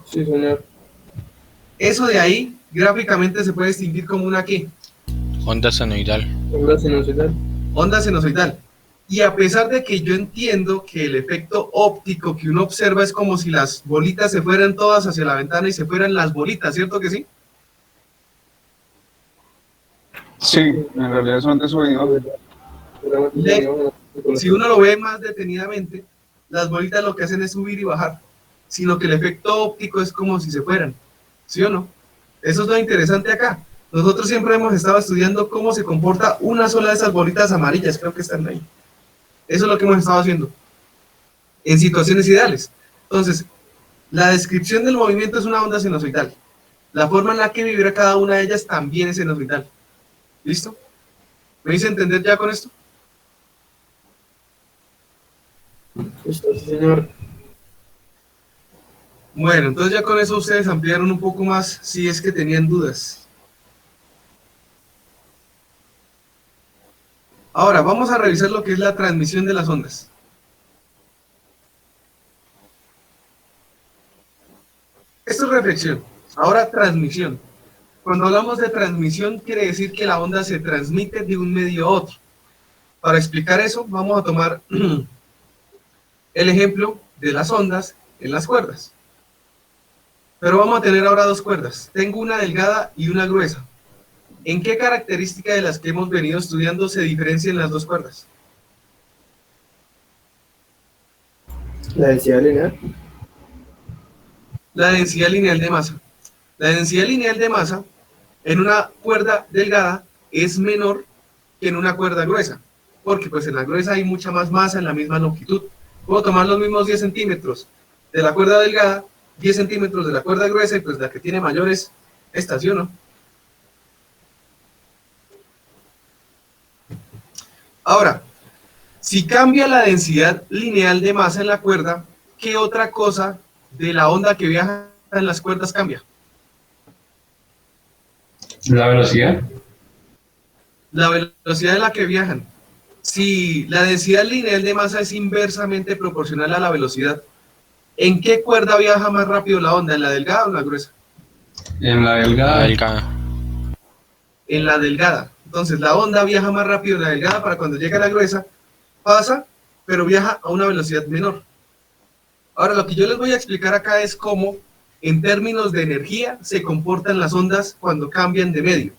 Sí, señor. Eso de ahí, gráficamente se puede distinguir como una ¿qué? Onda senoidal. Onda sinusoidal. Onda sinusoidal. Y a pesar de que yo entiendo que el efecto óptico que uno observa es como si las bolitas se fueran todas hacia la ventana y se fueran las bolitas, ¿cierto que sí? Sí, en realidad son de subido. Si uno lo ve más detenidamente, las bolitas lo que hacen es subir y bajar, sino que el efecto óptico es como si se fueran, ¿sí o no? Eso es lo interesante acá. Nosotros siempre hemos estado estudiando cómo se comporta una sola de esas bolitas amarillas, creo que están ahí. Eso es lo que hemos estado haciendo en situaciones ideales. Entonces, la descripción del movimiento es una onda sinusoidal. La forma en la que vibra cada una de ellas también es sinusoidal. ¿Listo? ¿Me hice entender ya con esto? Listo, sí, señor. Bueno, entonces ya con eso ustedes ampliaron un poco más si es que tenían dudas. Ahora, vamos a revisar lo que es la transmisión de las ondas. Esto es reflexión. Ahora, transmisión. Cuando hablamos de transmisión, quiere decir que la onda se transmite de un medio a otro. Para explicar eso, vamos a tomar el ejemplo de las ondas en las cuerdas. Pero vamos a tener ahora dos cuerdas. Tengo una delgada y una gruesa. ¿En qué característica de las que hemos venido estudiando se diferencian las dos cuerdas? La densidad lineal. La densidad lineal de masa. La densidad lineal de masa en una cuerda delgada es menor que en una cuerda gruesa, porque pues en la gruesa hay mucha más masa en la misma longitud. Puedo tomar los mismos 10 centímetros de la cuerda delgada, 10 centímetros de la cuerda gruesa, y pues la que tiene mayores esta, ¿sí o no? Ahora, si cambia la densidad lineal de masa en la cuerda, ¿qué otra cosa de la onda que viaja en las cuerdas cambia? ¿La velocidad? La velocidad en la que viajan. Si la densidad lineal de masa es inversamente proporcional a la velocidad, ¿en qué cuerda viaja más rápido la onda? ¿En la delgada o en la gruesa? En la delgada. Delgada. En la delgada. Entonces la onda viaja más rápido en la delgada, para cuando llega a la gruesa, pasa, pero viaja a una velocidad menor. Ahora, lo que yo les voy a explicar acá es cómo, en términos de energía, se comportan las ondas cuando cambian de medio.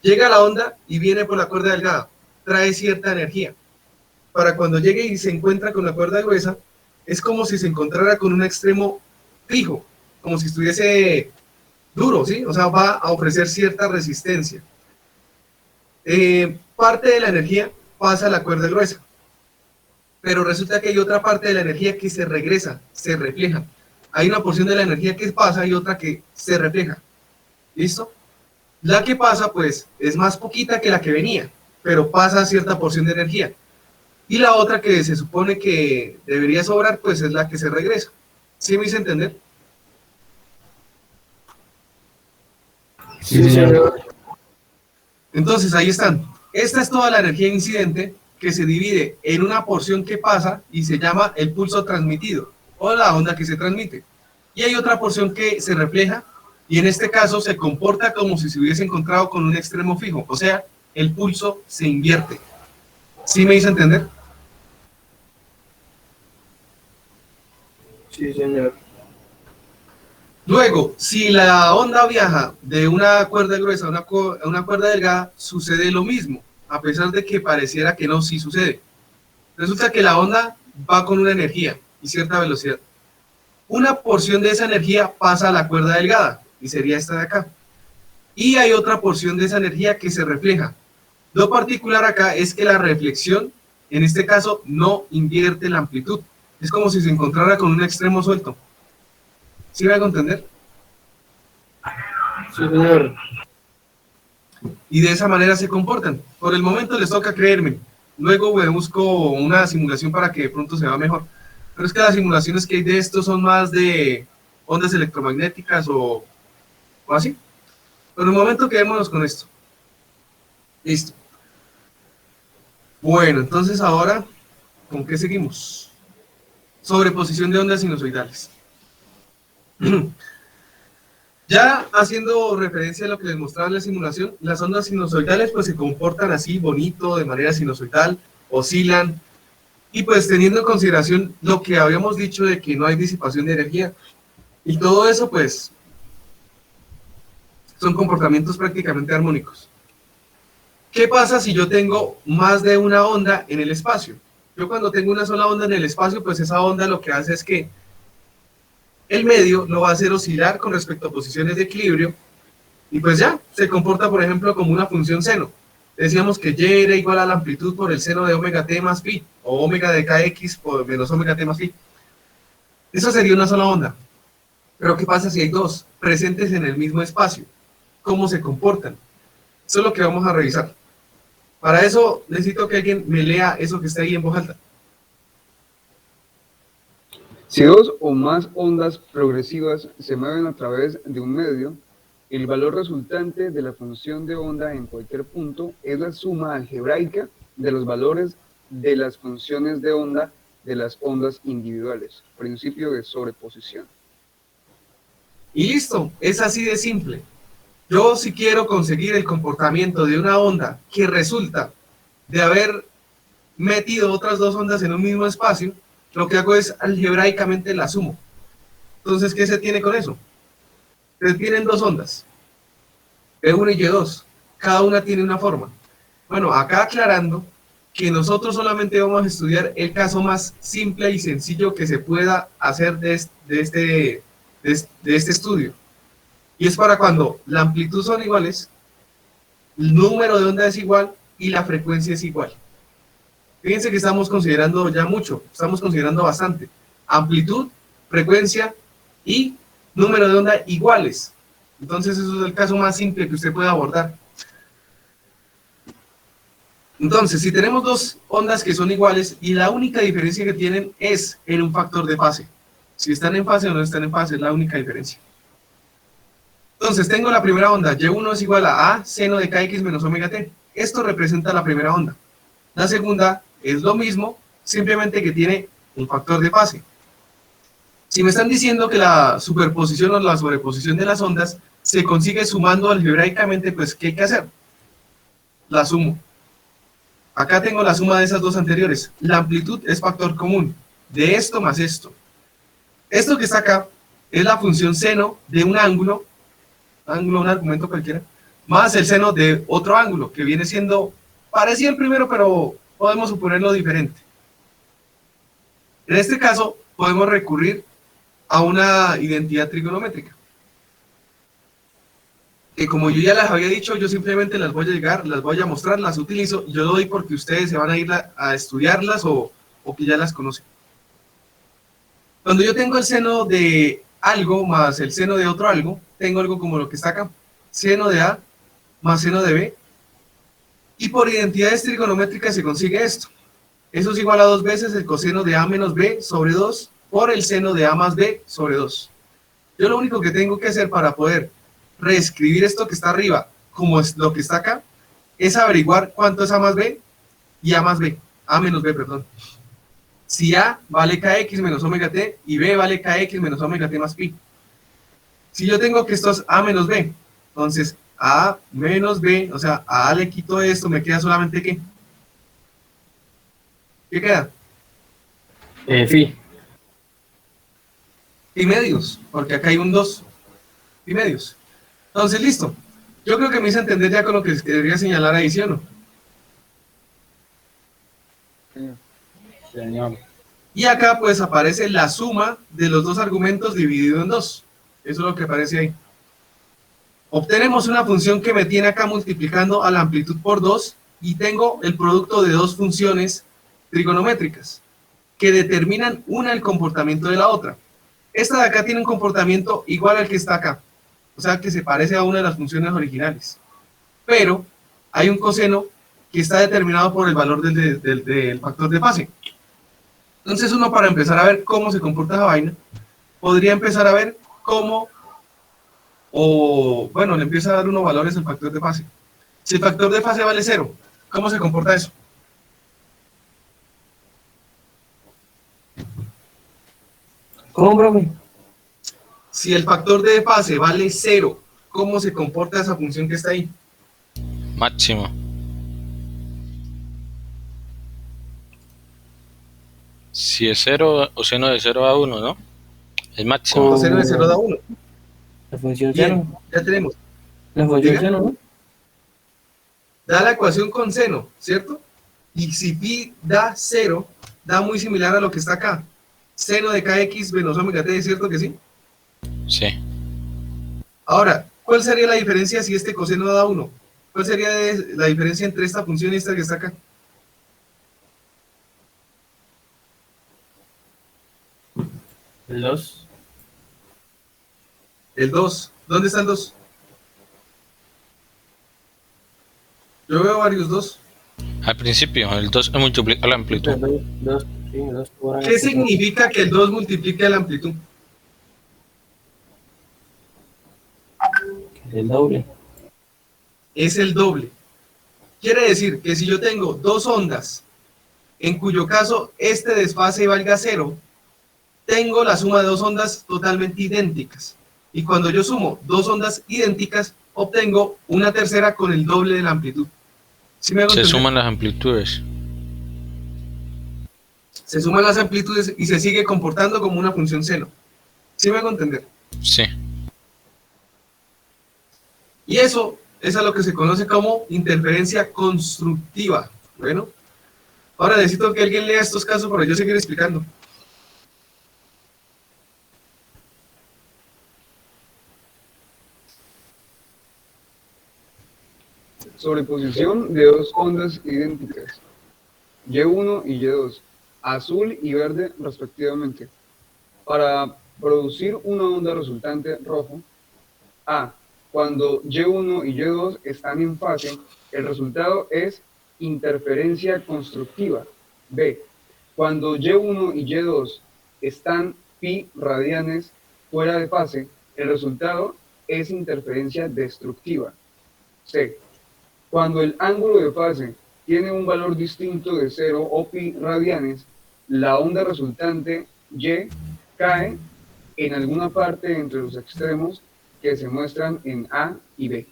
Llega la onda y viene por la cuerda delgada, trae cierta energía. Para cuando llegue y se encuentra con la cuerda gruesa, es como si se encontrara con un extremo fijo, como si estuviese duro, ¿sí? O sea, va a ofrecer cierta resistencia. Parte de la energía pasa a la cuerda gruesa, pero resulta que hay otra parte de la energía que se regresa, se refleja. Hay una porción de la energía que pasa y otra que se refleja. ¿Listo? La que pasa, pues, es más poquita que la que venía, pero pasa cierta porción de energía. Y la otra que se supone que debería sobrar, pues es la que se regresa. ¿Sí me hice entender? Sí, señor. Entonces, ahí están. Esta es toda la energía incidente que se divide en una porción que pasa y se llama el pulso transmitido o la onda que se transmite. Y hay otra porción que se refleja y en este caso se comporta como si se hubiese encontrado con un extremo fijo. O sea, el pulso se invierte. ¿Sí me hice entender? Sí, señor. Luego, si la onda viaja de una cuerda gruesa a una cuerda delgada, sucede lo mismo, a pesar de que pareciera que no, sí sucede. Resulta que la onda va con una energía y cierta velocidad. Una porción de esa energía pasa a la cuerda delgada, y sería esta de acá. Y hay otra porción de esa energía que se refleja. Lo particular acá es que la reflexión, en este caso, no invierte la amplitud. Es como si se encontrara con un extremo suelto. ¿Sí me hago entender? Sí, señor. Y de esa manera se comportan. Por el momento les toca creerme. Luego me busco una simulación para que de pronto se va mejor. Pero es que las simulaciones que hay de esto son más de ondas electromagnéticas o así. Por el momento quedémonos con esto. Listo. Bueno, entonces ahora, ¿con qué seguimos? Sobreposición de ondas sinusoidales. Ya haciendo referencia a lo que les mostraba en la simulación, las ondas sinusoidales pues se comportan así bonito, de manera sinusoidal, oscilan, y pues teniendo en consideración lo que habíamos dicho de que no hay disipación de energía, y todo eso pues son comportamientos prácticamente armónicos. ¿Qué pasa si yo tengo más de una onda en el espacio? Yo cuando tengo una sola onda en el espacio, pues esa onda lo que hace es que el medio lo va a hacer oscilar con respecto a posiciones de equilibrio y pues ya, se comporta por ejemplo como una función seno. Decíamos que y era igual a la amplitud por el seno de omega t más pi o omega de kx por menos omega t más pi. Eso sería una sola onda. Pero ¿qué pasa si hay dos presentes en el mismo espacio? ¿Cómo se comportan? Eso es lo que vamos a revisar. Para eso necesito que alguien me lea eso que está ahí en voz alta. Si dos o más ondas progresivas se mueven a través de un medio, el valor resultante de la función de onda en cualquier punto es la suma algebraica de los valores de las funciones de onda de las ondas individuales. Principio de sobreposición. Y listo, es así de simple. Yo si quiero conseguir el comportamiento de una onda que resulta de haber metido otras dos ondas en un mismo espacio, lo que hago es algebraicamente la sumo. Entonces, ¿qué se tiene con eso? Se tienen dos ondas, E1 y Y2. Cada una tiene una forma. Bueno, acá aclarando que nosotros solamente vamos a estudiar el caso más simple y sencillo que se pueda hacer de este estudio. Y es para cuando la amplitud son iguales, el número de onda es igual y la frecuencia es igual. Fíjense que estamos considerando ya mucho, estamos considerando bastante. Amplitud, frecuencia y número de onda iguales. Entonces eso es el caso más simple que usted puede abordar. Entonces, si tenemos dos ondas que son iguales y la única diferencia que tienen es en un factor de fase. Si están en fase o no están en fase, es la única diferencia. Entonces tengo la primera onda, Y1 es igual a A seno de kx menos omega t. Esto representa la primera onda. La segunda es lo mismo, simplemente que tiene un factor de fase. Si me están diciendo que la superposición o la sobreposición de las ondas se consigue sumando algebraicamente, pues ¿qué hay que hacer? La sumo. Acá tengo la suma de esas dos anteriores. La amplitud es factor común de esto más esto. Esto que está acá es la función seno de un ángulo, un argumento cualquiera, más el seno de otro ángulo, que viene siendo parecido al primero, pero podemos suponerlo diferente. En este caso, podemos recurrir a una identidad trigonométrica. Que como yo ya les había dicho, yo simplemente las voy a llegar, las voy a mostrar, las utilizo, y yo lo doy porque ustedes se van a ir a estudiarlas o que ya las conocen. Cuando yo tengo el seno de algo más el seno de otro algo, tengo algo como lo que está acá, seno de A más seno de B, y por identidades trigonométricas se consigue esto. Eso es igual a 2 veces el coseno de A menos B sobre 2 por el seno de A más B sobre 2. Yo lo único que tengo que hacer para poder reescribir esto que está arriba como es lo que está acá, es averiguar cuánto es A más B y A más B, A menos B, perdón. Si A vale kx menos omega t y B vale kx menos omega t más pi. Si yo tengo que esto es A menos B, entonces A menos B, o sea, a A le quito esto, me queda solamente ¿qué? ¿Qué queda? Phi. Pi medios, porque acá hay un 2. Pi medios. Entonces, listo. Yo creo que me hice entender ya con lo que debería señalar ahí, ¿sí o no? Señor. Y acá pues aparece la suma de los dos argumentos dividido en 2. Eso es lo que aparece ahí. Obtenemos una función que me tiene acá multiplicando a la amplitud por 2 y tengo el producto de dos funciones trigonométricas que determinan una el comportamiento de la otra. Esta de acá tiene un comportamiento igual al que está acá, o sea que se parece a una de las funciones originales, pero hay un coseno que está determinado por el valor del factor de fase. Entonces uno, para empezar a ver cómo se comporta esa vaina, podría empezar a ver cómo, bueno, le empieza a dar unos valores al factor de fase. Si el factor de fase vale 0, ¿cómo se comporta eso? ¿Cómo, profe? Si el factor de fase vale 0, ¿cómo se comporta esa función que está ahí? Máximo. Si es 0 o seno de 0 a 1, ¿no? Es máximo. Coseno de 0 da 1. La función Bien, seno. ya tenemos. La función Diga. seno, ¿no? Da la ecuación con seno, ¿cierto? Y si pi da 0, da muy similar a lo que está acá. Seno de kx menos omega t, ¿cierto que sí? Sí. Ahora, ¿cuál sería la diferencia si este coseno da 1? ¿Cuál sería la diferencia entre esta función y esta que está acá? El 2. El 2. ¿Dónde está el 2? Yo veo varios 2. Al principio, el 2 multiplica la amplitud. 2, sí, 2 por ¿Qué significa que el 2 multiplique la amplitud? El doble. Es el doble. Quiere decir que si yo tengo dos ondas, en cuyo caso este desfase valga 0, tengo la suma de dos ondas totalmente idénticas. Y cuando yo sumo dos ondas idénticas, obtengo una tercera con el doble de la amplitud. ¿Sí me hago Se entender? suman las amplitudes. Se suman las amplitudes y se sigue comportando como una función seno. ¿Sí me hago entender? Sí. Y eso es a lo que se conoce como interferencia constructiva. Bueno, ahora necesito que alguien lea estos casos para yo seguir explicando. Sobreposición de dos ondas idénticas, Y1 y Y2, azul y verde respectivamente. Para producir una onda resultante rojo, A, cuando Y1 y Y2 están en fase, el resultado es interferencia constructiva. B, cuando Y1 y Y2 están pi radianes fuera de fase, el resultado es interferencia destructiva. C. Cuando el ángulo de fase tiene un valor distinto de 0 o pi radianes, la onda resultante Y cae en alguna parte entre los extremos que se muestran en A y B.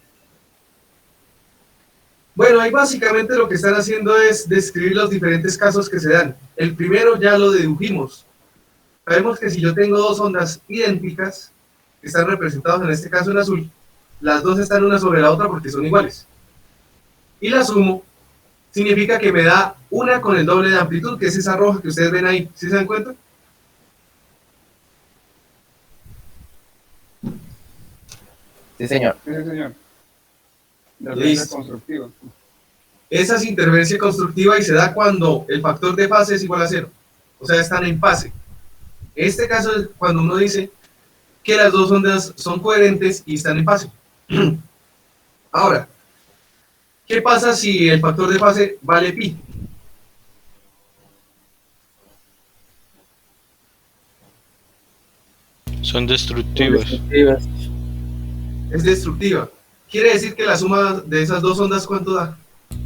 Bueno, ahí básicamente lo que están haciendo es describir los diferentes casos que se dan. El primero ya lo dedujimos. Sabemos que si yo tengo dos ondas idénticas, que están representadas en este caso en azul, las dos están una sobre la otra porque son iguales. Y la sumo, significa que me da una con el doble de amplitud, que es esa roja que ustedes ven ahí. ¿Sí se dan cuenta? Sí, señor. Sí, señor. Listo. Constructiva. Esa es interferencia constructiva y se da cuando el factor de fase es igual a 0. O sea, están en fase. Este caso es cuando uno dice que las dos ondas son coherentes y están en fase. Ahora, ¿qué pasa si el factor de fase vale pi? Son destructivas. Es destructiva. Quiere decir que la suma de esas dos ondas, ¿cuánto da?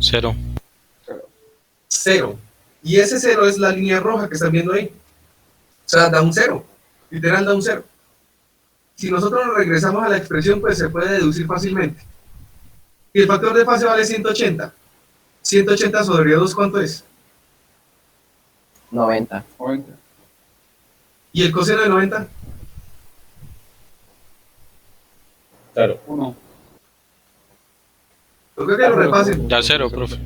0. 0. Y ese 0 es la línea roja que están viendo ahí. O sea, da un 0. Literal da un 0. Si nosotros nos regresamos a la expresión, pues se puede deducir fácilmente. Y el factor de fase vale 180. 180 sobre 2, ¿cuánto es? 90. 90. ¿Y el coseno de 90? Claro. 1. Yo creo que lo repasen. Da 0, profe.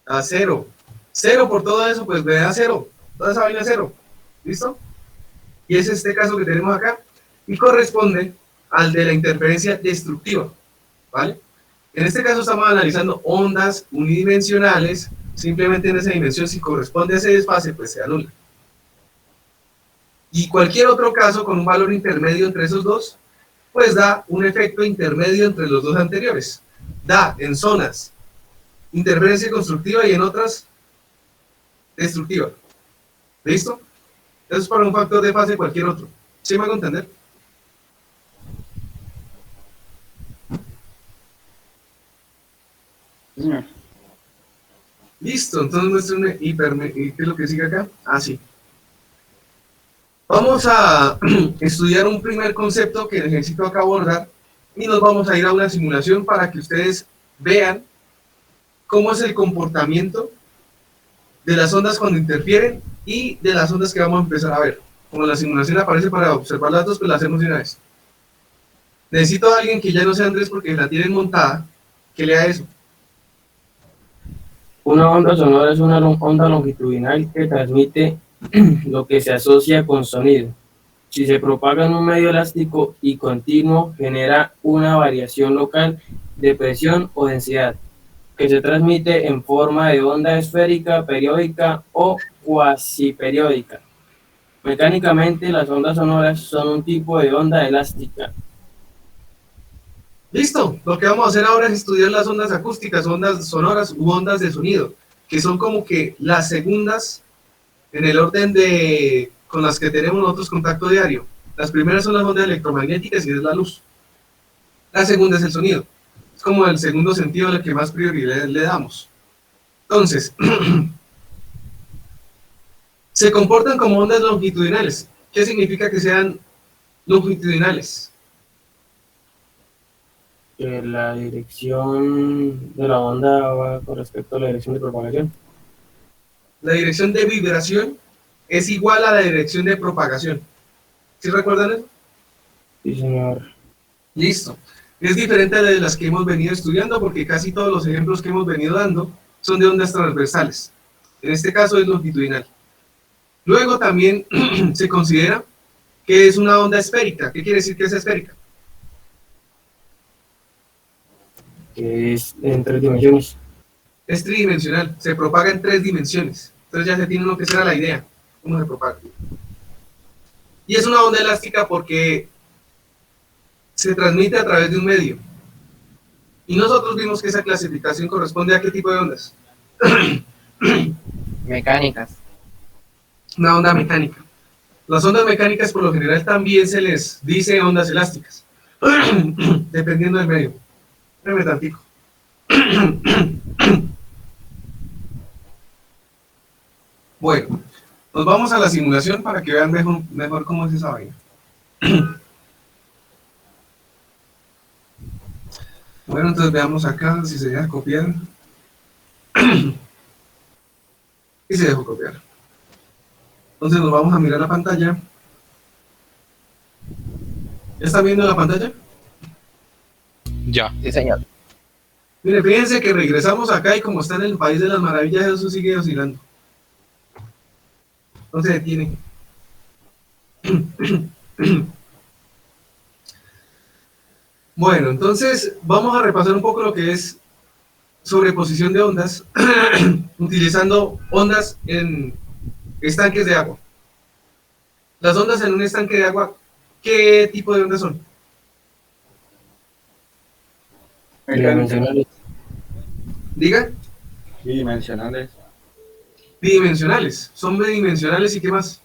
A 0. 0 por todo eso, pues me da 0. Toda esa vaina es 0. ¿Listo? Y es este caso que tenemos acá. Y corresponde al de la interferencia destructiva. ¿Vale? En este caso estamos analizando ondas unidimensionales. Simplemente en esa dimensión, si corresponde a ese desfase, pues se anula. Y cualquier otro caso con un valor intermedio entre esos dos, pues da un efecto intermedio entre los dos anteriores. Da en zonas interferencia constructiva y en otras destructiva. ¿Listo? Eso es para un factor de fase cualquier otro. ¿Sí me hago entender? Sí, señor. Listo, entonces muéstrenme ¿qué es lo que sigue acá? Ah, sí. Vamos a estudiar un primer concepto que necesito acá abordar y nos vamos a ir a una simulación para que ustedes vean cómo es el comportamiento de las ondas cuando interfieren y de las ondas que vamos a empezar a ver. Como la simulación aparece para observar las dos, pues la hacemos de una vez. Necesito a alguien que ya no sea Andrés porque la tienen montada, que lea eso. Una onda sonora es una onda longitudinal que transmite lo que se asocia con sonido. Si se propaga en un medio elástico y continuo, genera una variación local de presión o densidad, que se transmite en forma de onda esférica, periódica o cuasiperiódica. Mecánicamente, las ondas sonoras son un tipo de onda elástica. Listo, lo que vamos a hacer ahora es estudiar las ondas acústicas, ondas sonoras u ondas de sonido, que son como que las segundas en el orden de con las que tenemos nosotros contacto diario. Las primeras son las ondas electromagnéticas y es la luz. La segunda es el sonido. Es como el segundo sentido al que más prioridad le damos. Entonces, se comportan como ondas longitudinales. ¿Qué significa que sean longitudinales? Que la dirección de la onda va con respecto a la dirección de propagación. La dirección de vibración es igual a la dirección de propagación. ¿Sí recuerdan eso? Sí, señor. Listo. Es diferente a la de las que hemos venido estudiando porque casi todos los ejemplos que hemos venido dando son de ondas transversales. En este caso es longitudinal. Luego también se considera que es una onda esférica. ¿Qué quiere decir que es esférica? Que es en 3 dimensiones. Es tridimensional, se propaga en 3 dimensiones. Entonces ya se tiene uno que será la idea, cómo se propaga. Y es una onda elástica porque se transmite a través de un medio. Y nosotros vimos que esa clasificación corresponde a qué tipo de ondas. Mecánicas. Una onda mecánica. Las ondas mecánicas por lo general también se les dice ondas elásticas. dependiendo del medio. Espérame tantico. Bueno, nos vamos a la simulación para que vean mejor cómo es esa vaina. Bueno, entonces veamos acá si se deja copiar. Y se dejó copiar. Entonces nos vamos a mirar la pantalla. ¿Ya están viendo la pantalla? Ya. Sí, señor. Mire, fíjense que regresamos acá y como está en el país de las maravillas, eso sigue oscilando. No se detiene. Bueno, entonces vamos a repasar un poco lo que es sobreposición de ondas, utilizando ondas en estanques de agua. Las ondas en un estanque de agua, ¿qué tipo de ondas son? Bidimensionales. Diga. Bidimensionales. Bidimensionales. Son bidimensionales y ¿qué más?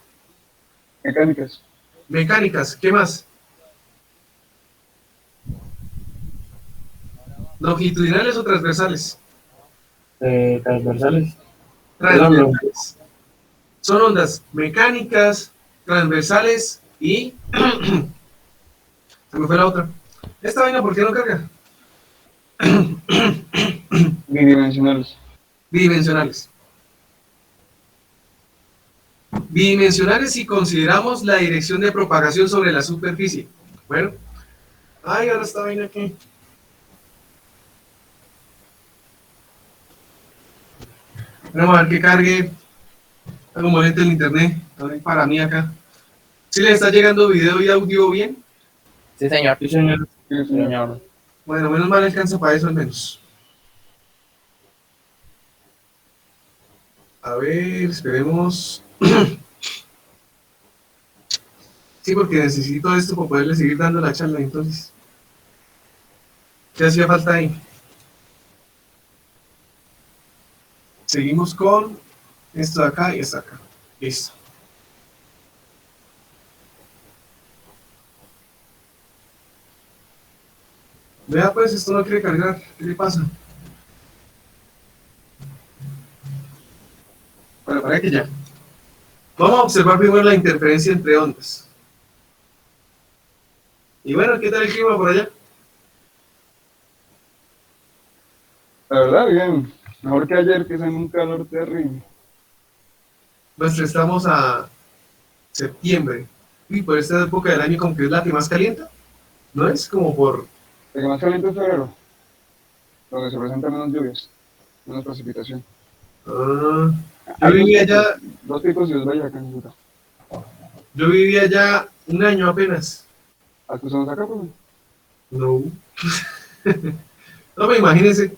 Mecánicas. Mecánicas, ¿qué más? ¿Longitudinales o transversales? Transversales. Transversales. Son ondas mecánicas, transversales y... se me fue la otra. Esta vaina, ¿por qué no carga? Bidimensionales. Bidimensionales. Bidimensionales si consideramos la dirección de propagación sobre la superficie. Bueno. Ay, ahora esta vaina aquí. Vamos a ver que cargue. Algo molesta el internet. Ahora para mí acá. ¿Sí les está llegando video y audio bien? Sí, señor. Sí, señor. Sí, señor. Bueno, menos mal alcanza para eso al menos. A ver, esperemos. Sí, porque necesito esto para poderle seguir dando la charla, entonces. ¿Qué hacía falta ahí? Seguimos con esto de acá y esto de acá. Listo. Vea pues, esto no quiere cargar. ¿Qué le pasa? Bueno, para que ya. Vamos a observar primero la interferencia entre ondas. Y bueno, ¿qué tal el clima por allá? La verdad, bien. Mejor que ayer, que es en un calor terrible. Pues estamos a septiembre. Y por esta época del año como que es la que más calienta. ¿No es? Como por... El que más caliente es febrero, donde se presentan menos lluvias, menos precipitación. Ah, yo vivía allá... Dos picos y dos valles acá en Utah. Yo vivía allá un año apenas. ¿A qué usamos acá, pues? No. No me imagínense.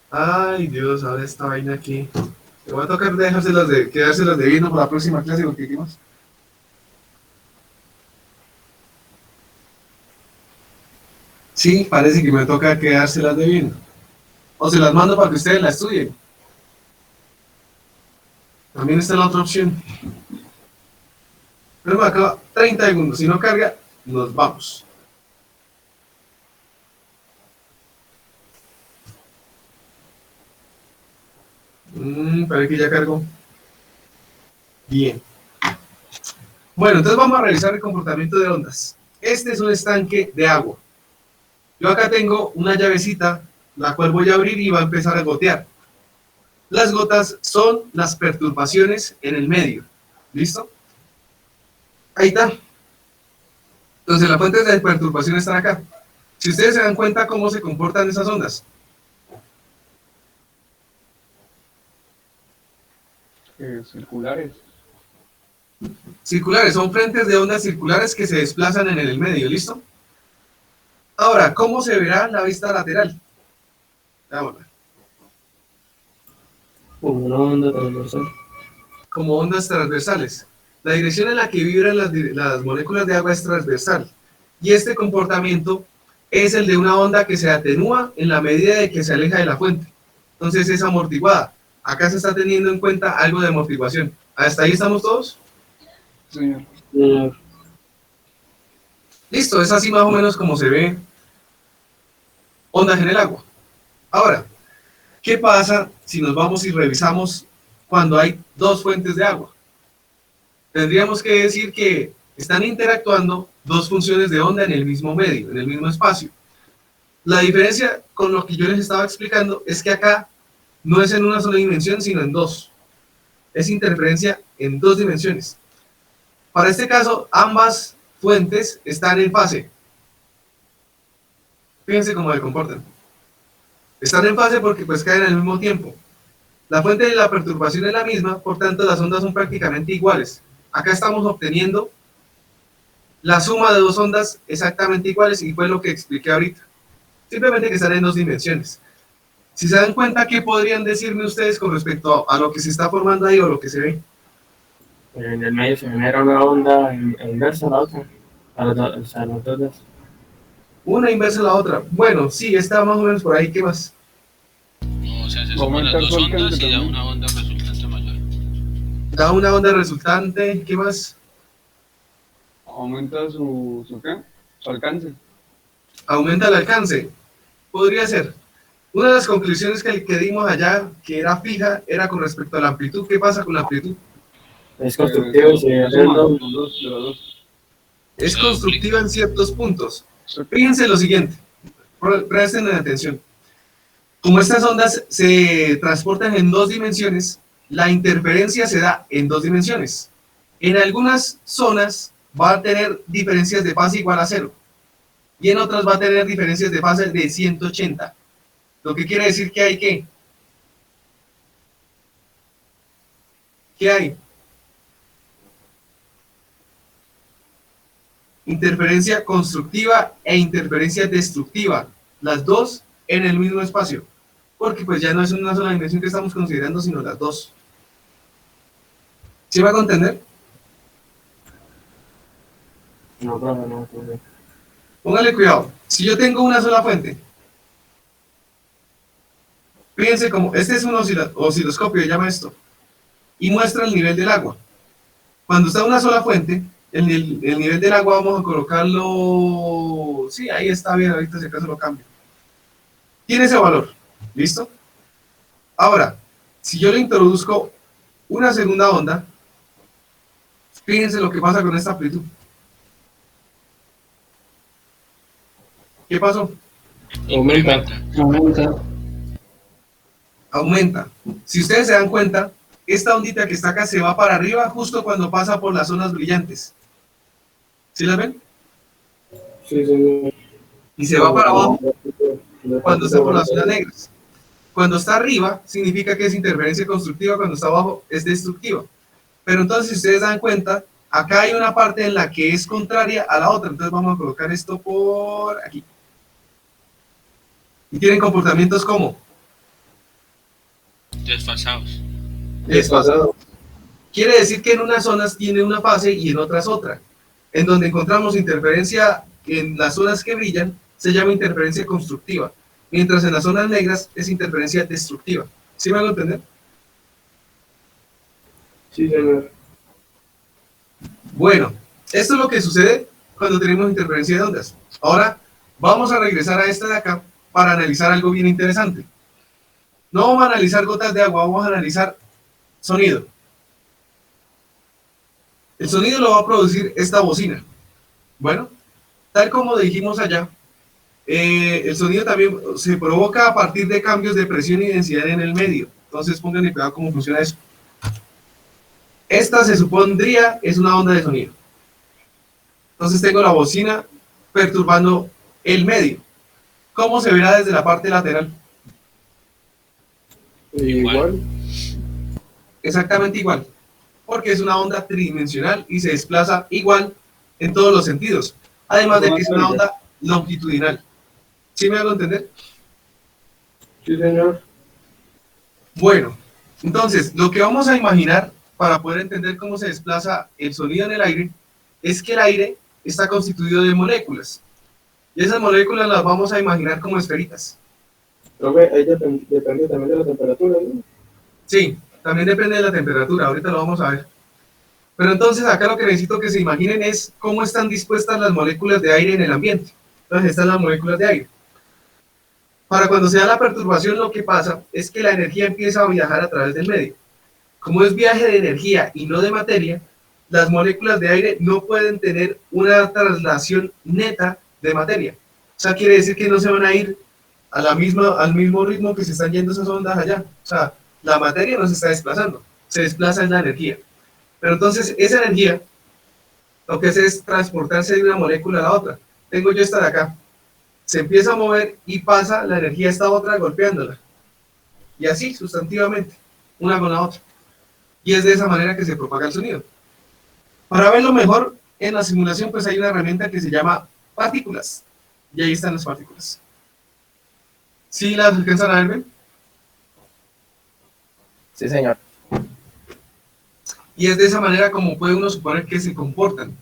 Ay, Dios, ahora esta vaina aquí. Me voy a tocar quedárselas de vino para la próxima clase, porque ¿qué más? Sí, parece que me toca quedárselas de vino. O se las mando para que ustedes la estudien. También está la otra opción. Pero me acaba 30 segundos. Si no carga, nos vamos. Parece que ya cargó. Bien. Bueno, entonces vamos a revisar el comportamiento de ondas. Este es un estanque de agua. Yo acá tengo una llavecita, la cual voy a abrir y va a empezar a gotear. Las gotas son las perturbaciones en el medio. ¿Listo? Ahí está. Entonces las fuentes de perturbación están acá. Si ustedes se dan cuenta cómo se comportan esas ondas. Circulares. Circulares, son frentes de ondas circulares que se desplazan en el medio, ¿listo? Ahora, ¿cómo se verá la vista lateral? Vámonos. Como una onda transversal. Como ondas transversales. La dirección en la que vibran las moléculas de agua es transversal. Y este comportamiento es el de una onda que se atenúa en la medida de que se aleja de la fuente. Entonces es amortiguada. Acá se está teniendo en cuenta algo de amortiguación. ¿Hasta ahí estamos todos? Señor. Listo, es así más o menos como se ve ondas en el agua. Ahora, ¿qué pasa si nos vamos y revisamos cuando hay dos fuentes de agua? Tendríamos que decir que están interactuando dos funciones de onda en el mismo medio, en el mismo espacio. La diferencia con lo que yo les estaba explicando es que acá no es en una sola dimensión, sino en dos. Es interferencia en dos dimensiones. Para este caso, ambas fuentes están en fase. Fíjense cómo se comportan. Están en fase porque pues caen al mismo tiempo. La fuente de la perturbación es la misma, por tanto las ondas son prácticamente iguales. Acá estamos obteniendo la suma de dos ondas exactamente iguales y fue lo que expliqué ahorita. Simplemente que están en dos dimensiones. Si se dan cuenta, ¿qué podrían decirme ustedes con respecto a lo que se está formando ahí o lo que se ve? En el medio se genera una onda inversa a la otra, a las dos. Una inversa a la otra. Bueno, sí, está más o menos por ahí. ¿Qué más? No, o sea, se suman las Aumentar dos su ondas alcance y da también. una onda resultante mayor. Da una onda resultante. ¿Qué más? Aumenta su ¿qué? Su alcance. Aumenta el alcance. Podría ser. Una de las conclusiones que dimos allá, que era fija, era con respecto a la amplitud. ¿Qué pasa con la amplitud? Es constructivo y se Se hace suman doble. los dos, de los dos. Es Se constructiva en ciertos puntos. Fíjense lo siguiente. Presten atención. Como estas ondas se transportan en dos dimensiones, la interferencia se da en dos dimensiones. En algunas zonas va a tener diferencias de fase igual a 0 y en otras va a tener diferencias de fase de 180. Lo que quiere decir que hay ¿qué? ¿Qué hay? Interferencia constructiva e interferencia destructiva, las dos en el mismo espacio, porque pues ya no es una sola dimensión que estamos considerando, sino las dos. ¿Sí va a entender? No, profe, no. Póngale cuidado. Si yo tengo una sola fuente, fíjense como, este es un osciloscopio, se llama esto, y muestra el nivel del agua. Cuando está una sola fuente, el nivel del agua vamos a colocarlo, sí, ahí está bien, ahorita si acaso lo cambio. Tiene ese valor, ¿listo? Ahora, si yo le introduzco una segunda onda, fíjense lo que pasa con esta amplitud. ¿Qué pasó? Incrementa. Aumenta. Si ustedes se dan cuenta, esta ondita que está acá se va para arriba justo cuando pasa por las zonas brillantes. ¿Sí las ven? Sí, señor. Y se va para abajo cuando está por las zonas negras. Cuando está arriba, significa que es interferencia constructiva, cuando está abajo es destructiva. Pero entonces, si ustedes dan cuenta, acá hay una parte en la que es contraria a la otra. Entonces vamos a colocar esto por aquí. Y tienen comportamientos como Desfasados. desfasado. Quiere decir que en unas zonas tiene una fase y en otras otra. En donde encontramos interferencia en las zonas que brillan, se llama interferencia constructiva. Mientras en las zonas negras es interferencia destructiva. ¿Sí me hago entender? Sí, señor. Bueno, esto es lo que sucede cuando tenemos interferencia de ondas. Ahora vamos a regresar a esta de acá para analizar algo bien interesante. No vamos a analizar gotas de agua, vamos a analizar sonido. El sonido lo va a producir esta bocina. Bueno, tal como dijimos allá, el sonido también se provoca a partir de cambios de presión y densidad en el medio. Entonces pónganle cuidado cómo funciona eso. Esta se supondría es una onda de sonido. Entonces tengo la bocina perturbando el medio. ¿Cómo se verá desde la parte lateral? Igual. Exactamente igual, porque es una onda tridimensional y se desplaza igual en todos los sentidos. Además de que es una onda longitudinal. ¿Sí me hago entender? Sí, señor. Bueno, entonces lo que vamos a imaginar para poder entender cómo se desplaza el sonido en el aire es que el aire está constituido de moléculas. Y esas moléculas las vamos a imaginar como esferitas. Profe, ahí depende también de la temperatura, ¿no? Sí, también depende de la temperatura, ahorita lo vamos a ver. Pero entonces acá lo que necesito que se imaginen es cómo están dispuestas las moléculas de aire en el ambiente. Entonces están las moléculas de aire. Para cuando se da la perturbación, lo que pasa es que la energía empieza a viajar a través del medio. Como es viaje de energía y no de materia, las moléculas de aire no pueden tener una traslación neta de materia. O sea, quiere decir que no se van a ir a al mismo ritmo que se están yendo esas ondas allá. O sea, la materia no se está desplazando, se desplaza en la energía. Pero entonces esa energía lo que hace es transportarse de una molécula a la otra. Tengo yo esta de acá, se empieza a mover y pasa la energía a esta otra golpeándola. Y así sustantivamente, una con la otra. Y es de esa manera que se propaga el sonido. Para verlo mejor, en la simulación pues hay una herramienta que se llama partículas. Y ahí están las partículas. ¿Sí las alcanzan a ver? Sí, señor. Y es de esa manera como puede uno suponer que se comportan.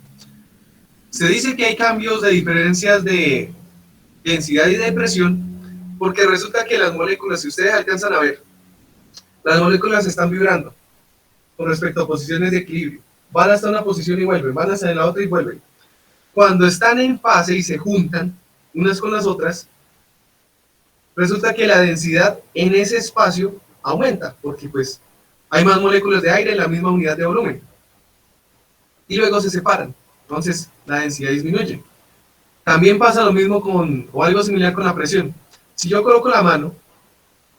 Se dice que hay cambios de diferencias de densidad y de presión, porque resulta que las moléculas, si ustedes alcanzan a ver, las moléculas están vibrando con respecto a posiciones de equilibrio. Van hasta una posición y vuelven, van hasta la otra y vuelven. Cuando están en fase y se juntan unas con las otras, resulta que la densidad en ese espacio aumenta, porque pues hay más moléculas de aire en la misma unidad de volumen. Y luego se separan, entonces la densidad disminuye. También pasa lo mismo con, o algo similar con la presión. Si yo coloco la mano,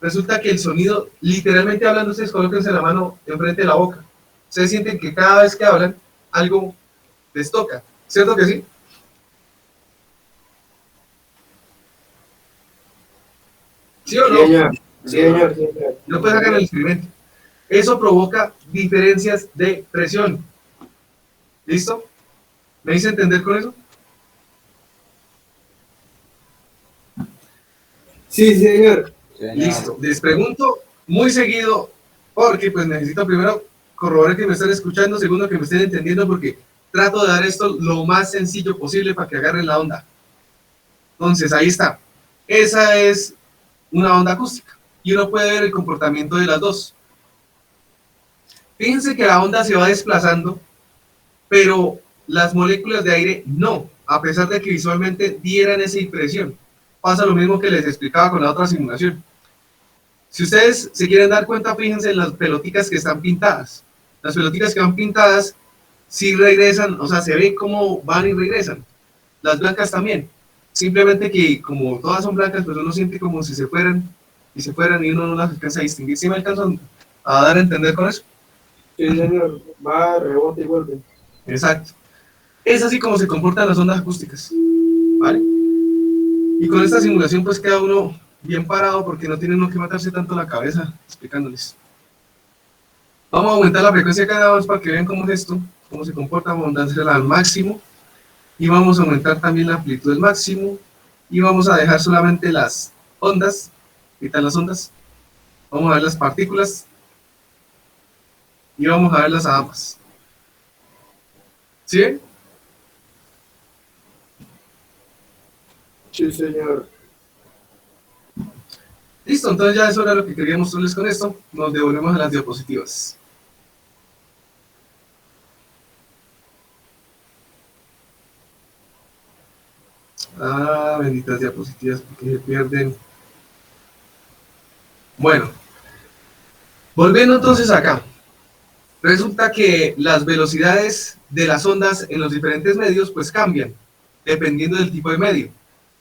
resulta que el sonido, literalmente hablando, ustedes colóquense la mano enfrente de la boca. Ustedes sienten que cada vez que hablan, algo les toca. ¿Cierto que sí? ¿Sí o no? Sí, señor. Sí, señor. Sí, señor. No puedes hacer el experimento. Eso provoca diferencias de presión. ¿Listo? ¿Me hice entender con eso? Sí, señor. Listo. Les pregunto muy seguido, porque pues necesito primero corroborar que me están escuchando, segundo que me estén entendiendo, porque trato de dar esto lo más sencillo posible para que agarren la onda. Entonces, ahí está. Esa es una onda acústica. Y uno puede ver el comportamiento de las dos. Fíjense que la onda se va desplazando, pero las moléculas de aire no, a pesar de que visualmente dieran esa impresión. Pasa lo mismo que les explicaba con la otra simulación. Si ustedes se quieren dar cuenta, fíjense en las pelotitas que están pintadas. Las pelotitas que van pintadas sí regresan, o sea, se ve cómo van y regresan. Las blancas también. Simplemente que como todas son blancas, pues uno siente como si se fueran y uno no las alcanza a distinguir. ¿Sí me alcanzan a dar a entender con eso? Sí, señor. Va, rebota y vuelve. Exacto. Es así como se comportan las ondas acústicas. ¿Vale? Y con esta simulación pues queda uno bien parado porque no tiene uno que matarse tanto la cabeza explicándoles. Vamos a aumentar la frecuencia cada vez para que vean cómo es esto, cómo se comporta. Vamos a dársela al máximo y vamos a aumentar también la amplitud al máximo y vamos a dejar solamente las ondas. Quitar las ondas. Vamos a ver las partículas y vamos a verlas a ambas. ¿Sí ven? Sí, señor. Listo, entonces ya eso era lo que quería mostrarles con esto. Nos devolvemos a las diapositivas. Ah, benditas diapositivas, porque se pierden. Bueno, volviendo entonces acá. Resulta que las velocidades de las ondas en los diferentes medios pues cambian, dependiendo del tipo de medio.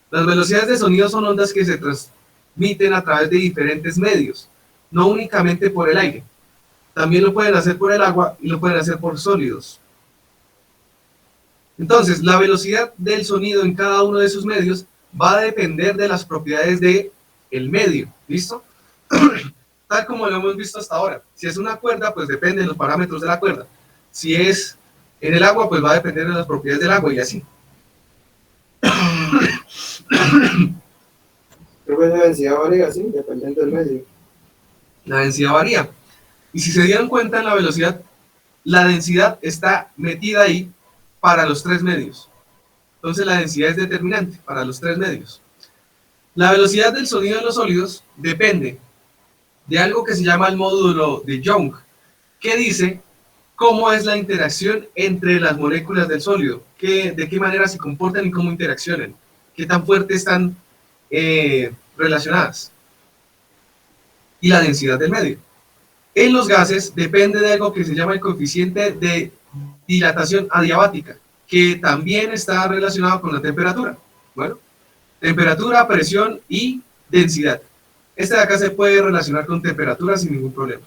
Las velocidades de sonido son ondas que se transmiten a través de diferentes medios, no únicamente por el aire. También lo pueden hacer por el agua y lo pueden hacer por sólidos. Entonces, la velocidad del sonido en cada uno de esos medios va a depender de las propiedades del medio. ¿Listo? Tal como lo hemos visto hasta ahora. Si es una cuerda, pues depende de los parámetros de la cuerda. Si es en el agua, pues va a depender de las propiedades del agua y así. Creo que la densidad varía, sí, dependiendo del medio. La densidad varía. Y si se dieron cuenta en la velocidad, la densidad está metida ahí para los tres medios. Entonces la densidad es determinante para los tres medios. La velocidad del sonido en los sólidos depende de algo que se llama el módulo de Young, que dice cómo es la interacción entre las moléculas del sólido, de qué manera se comportan y cómo interaccionan, qué tan fuertes están relacionadas, y la densidad del medio. En los gases depende de algo que se llama el coeficiente de dilatación adiabática, que también está relacionado con la temperatura. Bueno, temperatura, presión y densidad. Este de acá se puede relacionar con temperatura sin ningún problema.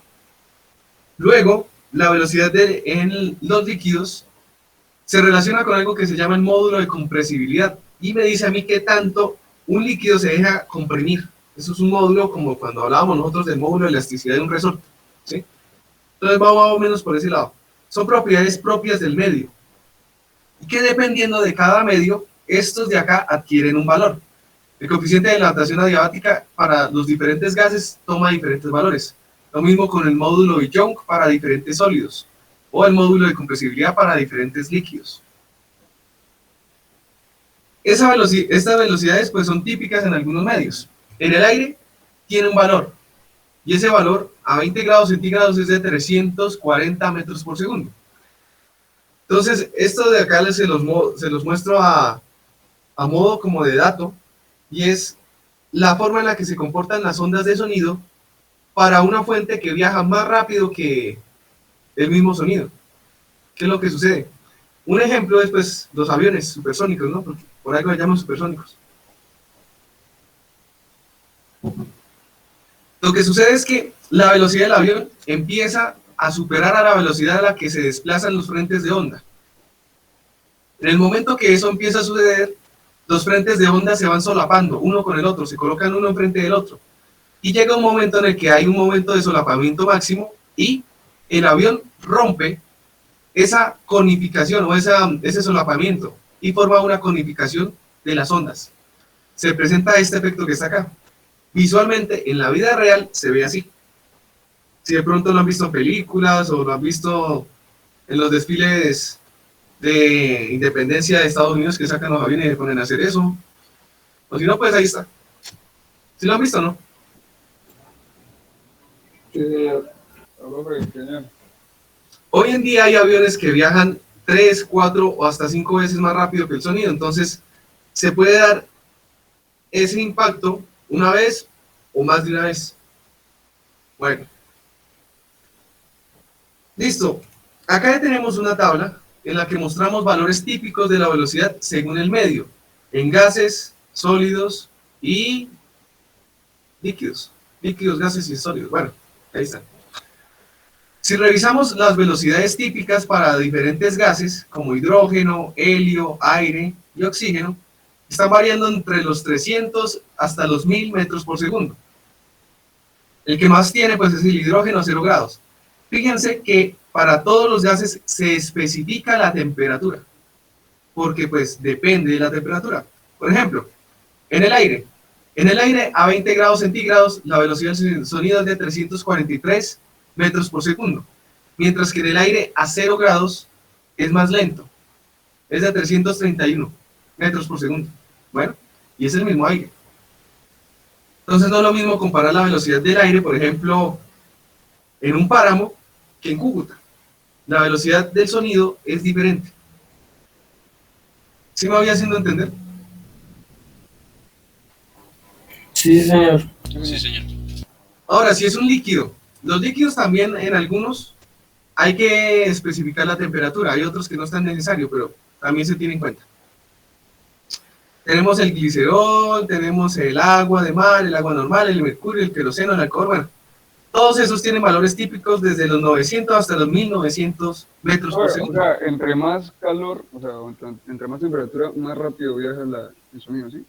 Luego, la velocidad en los líquidos se relaciona con algo que se llama el módulo de compresibilidad y me dice a mí qué tanto un líquido se deja comprimir. Eso es un módulo como cuando hablábamos nosotros del módulo de elasticidad de un resorte, ¿sí? Entonces va más o menos por ese lado. Son propiedades propias del medio y que dependiendo de cada medio, estos de acá adquieren un valor. El coeficiente de dilatación adiabática para los diferentes gases toma diferentes valores. Lo mismo con el módulo de Young para diferentes sólidos o el módulo de compresibilidad para diferentes líquidos. Estas velocidades pues son típicas en algunos medios. En el aire tiene un valor y ese valor a 20 grados centígrados es de 340 metros por segundo. Entonces, esto de acá se los muestro a modo como de dato y es la forma en la que se comportan las ondas de sonido para una fuente que viaja más rápido que el mismo sonido. ¿Qué es lo que sucede? Un ejemplo es pues los aviones supersónicos, ¿no? Porque por algo se llaman supersónicos. Lo que sucede es que la velocidad del avión empieza a superar a la velocidad a la que se desplazan los frentes de onda. En el momento que eso empieza a suceder, los frentes de onda se van solapando uno con el otro, se colocan uno enfrente del otro. Y llega un momento en el que hay un momento de solapamiento máximo y el avión rompe esa conificación o ese solapamiento y forma una conificación de las ondas. Se presenta este efecto que está acá. Visualmente, en la vida real, se ve así. Si de pronto lo han visto en películas o lo han visto en los desfiles de independencia de Estados Unidos que sacan los aviones y se ponen a hacer eso. O si no, pues ahí está. ¿Sí lo han visto o no? Sí, señor. Hoy en día hay aviones que viajan 3, 4 o hasta 5 veces más rápido que el sonido. Entonces, se puede dar ese impacto una vez o más de una vez. Bueno. Listo. Acá ya tenemos una tabla en la que mostramos valores típicos de la velocidad según el medio, en gases, sólidos y líquidos. Líquidos, gases y sólidos. Bueno, ahí está. Si revisamos las velocidades típicas para diferentes gases, como hidrógeno, helio, aire y oxígeno, están variando entre los 300 hasta los 1000 metros por segundo. El que más tiene pues es el hidrógeno a 0 grados. Fíjense que para todos los gases se especifica la temperatura, porque pues depende de la temperatura. Por ejemplo, en el aire a 20 grados centígrados la velocidad del sonido es de 343 metros por segundo, mientras que en el aire a 0 grados es más lento, es de 331 metros por segundo. Bueno, y es el mismo aire. Entonces no es lo mismo comparar la velocidad del aire, por ejemplo, en un páramo que en Cúcuta. La velocidad del sonido es diferente. ¿Sí me voy haciendo entender? Sí, señor. Sí, señor. Ahora, si es un líquido, los líquidos también en algunos hay que especificar la temperatura, hay otros que no es tan necesario, pero también se tiene en cuenta. Tenemos el glicerol, tenemos el agua de mar, el agua normal, el mercurio, el queroseno, el alcohol, bueno. Todos esos tienen valores típicos desde los 900 hasta los 1900 metros por segundo. O sea, entre más calor, o sea, entre más temperatura, más rápido viaja el sonido, ¿sí?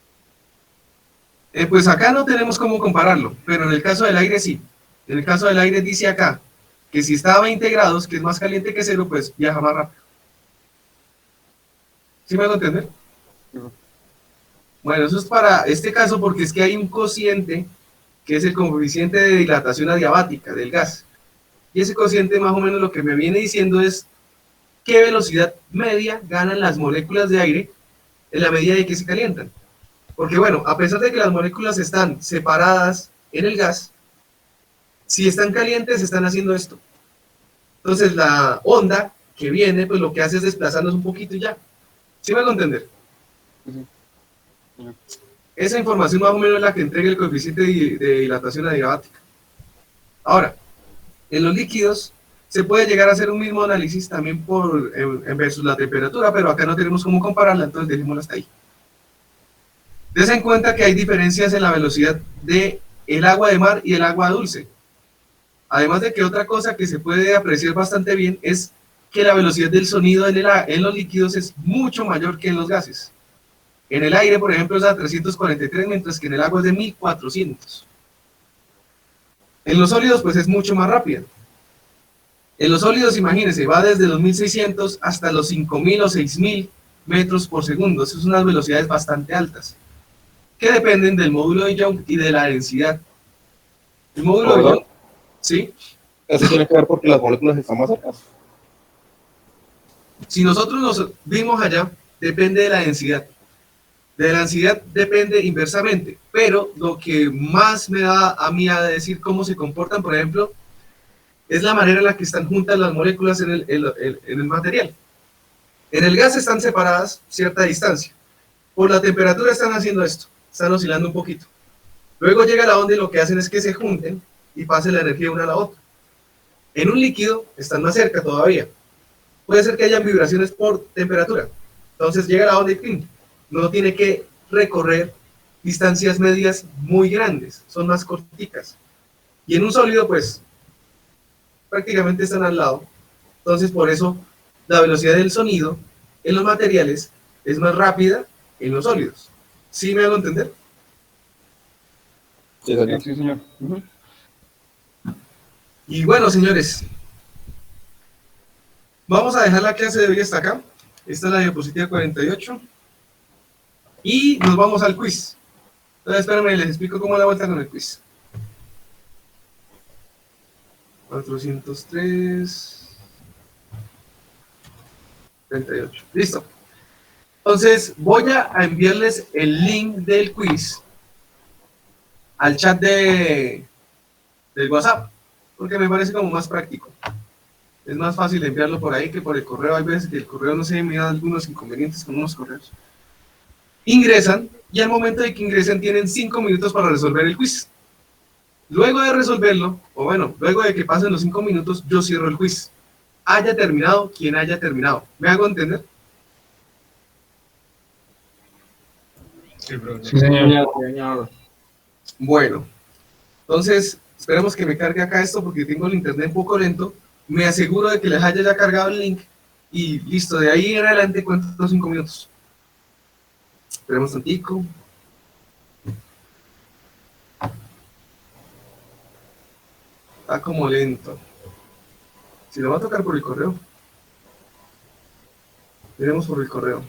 Pues acá no tenemos cómo compararlo, pero en el caso del aire sí. En el caso del aire dice acá que si está a 20 grados, que es más caliente que cero, pues viaja más rápido. ¿Sí me hago entender? Sí. Bueno, eso es para este caso porque es que hay un cociente que es el coeficiente de dilatación adiabática del gas. Y ese cociente más o menos lo que me viene diciendo es qué velocidad media ganan las moléculas de aire en la medida de que se calientan. Porque bueno, a pesar de que las moléculas están separadas en el gas, si están calientes están haciendo esto. Entonces la onda que viene, pues lo que hace es desplazarnos un poquito y ya. ¿Sí me hago entender? Esa información más o menos es la que entrega el coeficiente de dilatación adiabática. Ahora, en los líquidos se puede llegar a hacer un mismo análisis también en versus la temperatura, pero acá no tenemos cómo compararla, entonces dejémosla hasta ahí. Des en cuenta que hay diferencias en la velocidad de el agua de mar y el agua dulce. Además de que otra cosa que se puede apreciar bastante bien es que la velocidad del sonido en los líquidos es mucho mayor que en los gases. En el aire, por ejemplo, es a 343, mientras que en el agua es de 1400. En los sólidos, pues es mucho más rápida. En los sólidos, imagínense, va desde los 1600 hasta los 5000 o 6000 metros por segundo. Esas son unas velocidades bastante altas, que dependen del módulo de Young y de la densidad. El módulo de Young, ¿sí? Eso tiene que ver porque las moléculas están más cerca. Si nosotros nos vimos allá, depende de la densidad. De la densidad depende inversamente, pero lo que más me da a mí a decir cómo se comportan, por ejemplo, es la manera en la que están juntas las moléculas en el material. En el gas están separadas cierta distancia. Por la temperatura están haciendo esto, están oscilando un poquito. Luego llega la onda y lo que hacen es que se junten y pasen la energía una a la otra. En un líquido están más cerca todavía. Puede ser que hayan vibraciones por temperatura. Entonces llega la onda y ¡pim! No tiene que recorrer distancias medias muy grandes, son más corticas. Y en un sólido, pues, prácticamente están al lado. Entonces, por eso, la velocidad del sonido en los materiales es más rápida en los sólidos. ¿Sí me hago entender? Sí, señor. Sí, señor. Y bueno, señores, vamos a dejar la clase de hoy hasta acá. Esta es la diapositiva 48. Y nos vamos al quiz. Entonces, espérenme, les explico cómo es la vuelta con el quiz. 403, 38. Listo. Entonces, voy a enviarles el link del quiz al chat del WhatsApp, porque me parece como más práctico. Es más fácil enviarlo por ahí que por el correo. Hay veces que el correo, no sé, me da algunos inconvenientes con unos correos. Ingresan y al momento de que ingresen tienen 5 minutos para resolver el quiz. Luego de resolverlo, o bueno, luego de que pasen los 5 minutos, yo cierro el quiz. Haya terminado quien haya terminado. ¿Me hago entender? Sí, señor. Bueno, entonces esperemos que me cargue acá esto porque tengo el internet un poco lento. Me aseguro de que les haya ya cargado el link y listo, de ahí en adelante cuento los 5 minutos. Esperemos tantico. Está como lento. Si lo va a tocar por el correo. Miremos por el correo.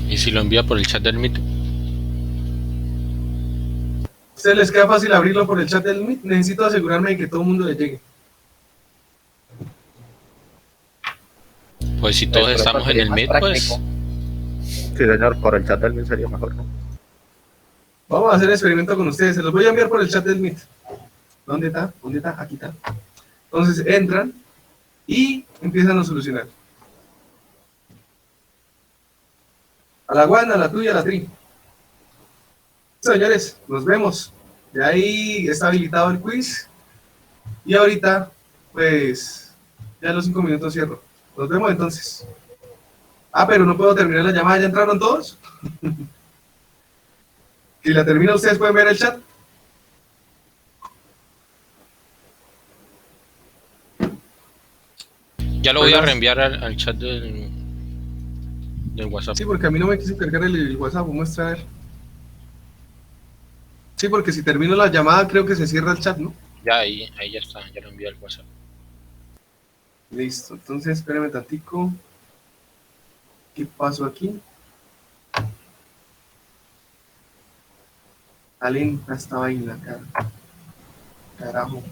Y si lo envía por el chat del Meet, ¿Se les queda fácil abrirlo por el chat del Meet? Necesito asegurarme de que todo el mundo le llegue. pues si todos estamos en el Meet, pues Sí, señor, por el chat del Meet sería mejor, ¿no? Vamos a hacer el experimento con ustedes. Se los voy a enviar por el chat del Meet. ¿Dónde está? ¿Dónde está? Aquí está. Entonces entran y empiezan a solucionar. A la guana, a la tuya, a la tri. Señores, nos vemos. De ahí está habilitado el quiz. Y ahorita, pues, ya en los 5 minutos cierro. Nos vemos entonces. Ah, pero no puedo terminar la llamada. ¿Ya entraron todos? Si la termina, ustedes pueden ver el chat. ya lo voy a reenviar al chat del WhatsApp. Sí, porque a mí no me quiso cargar el WhatsApp. Muestra a ver. Sí, porque si termino la llamada, creo que se cierra el chat, ¿no? Ya ahí ya está, ya lo envié al WhatsApp. Listo. Entonces, espérame tantico. ¿Qué pasó aquí? Alenta esta vaina, cara. Carajo.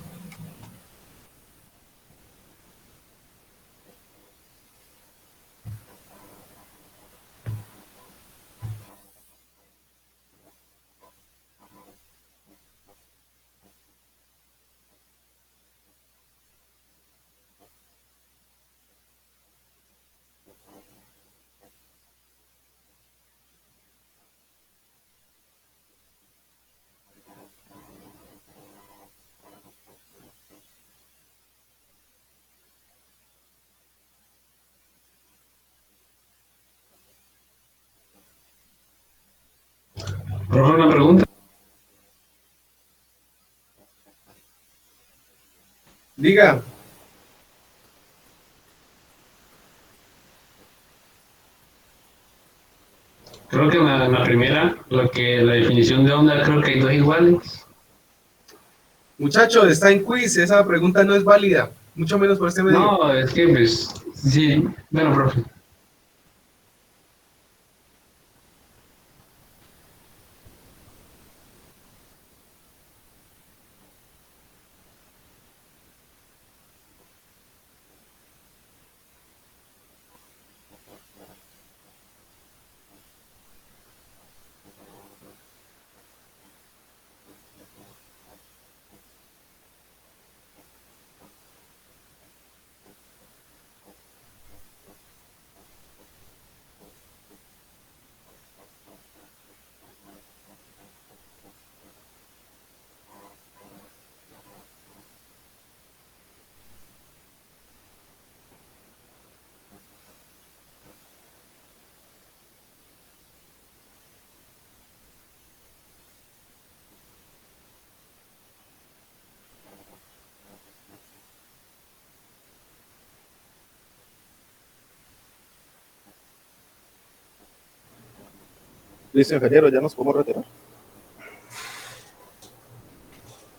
Profe, una pregunta. Diga. Creo que en la primera, la definición de onda, creo que hay dos iguales. Muchacho, está en quiz, esa pregunta no es válida, mucho menos por este medio. No, es que pues, sí, bueno, profe. Listo, ingeniero, ya nos podemos retirar.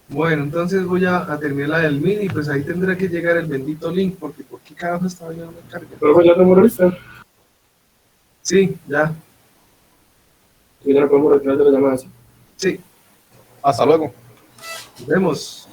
Bueno, entonces voy a terminar la del MIN y pues ahí tendrá que llegar el bendito link, porque por qué carajo estaba yo no me carga. Profe, ¿ya tenemos lista? Sí, ya. Y ya no podemos retirar de la llamada, ¿sí? Sí. Hasta luego. Nos vemos.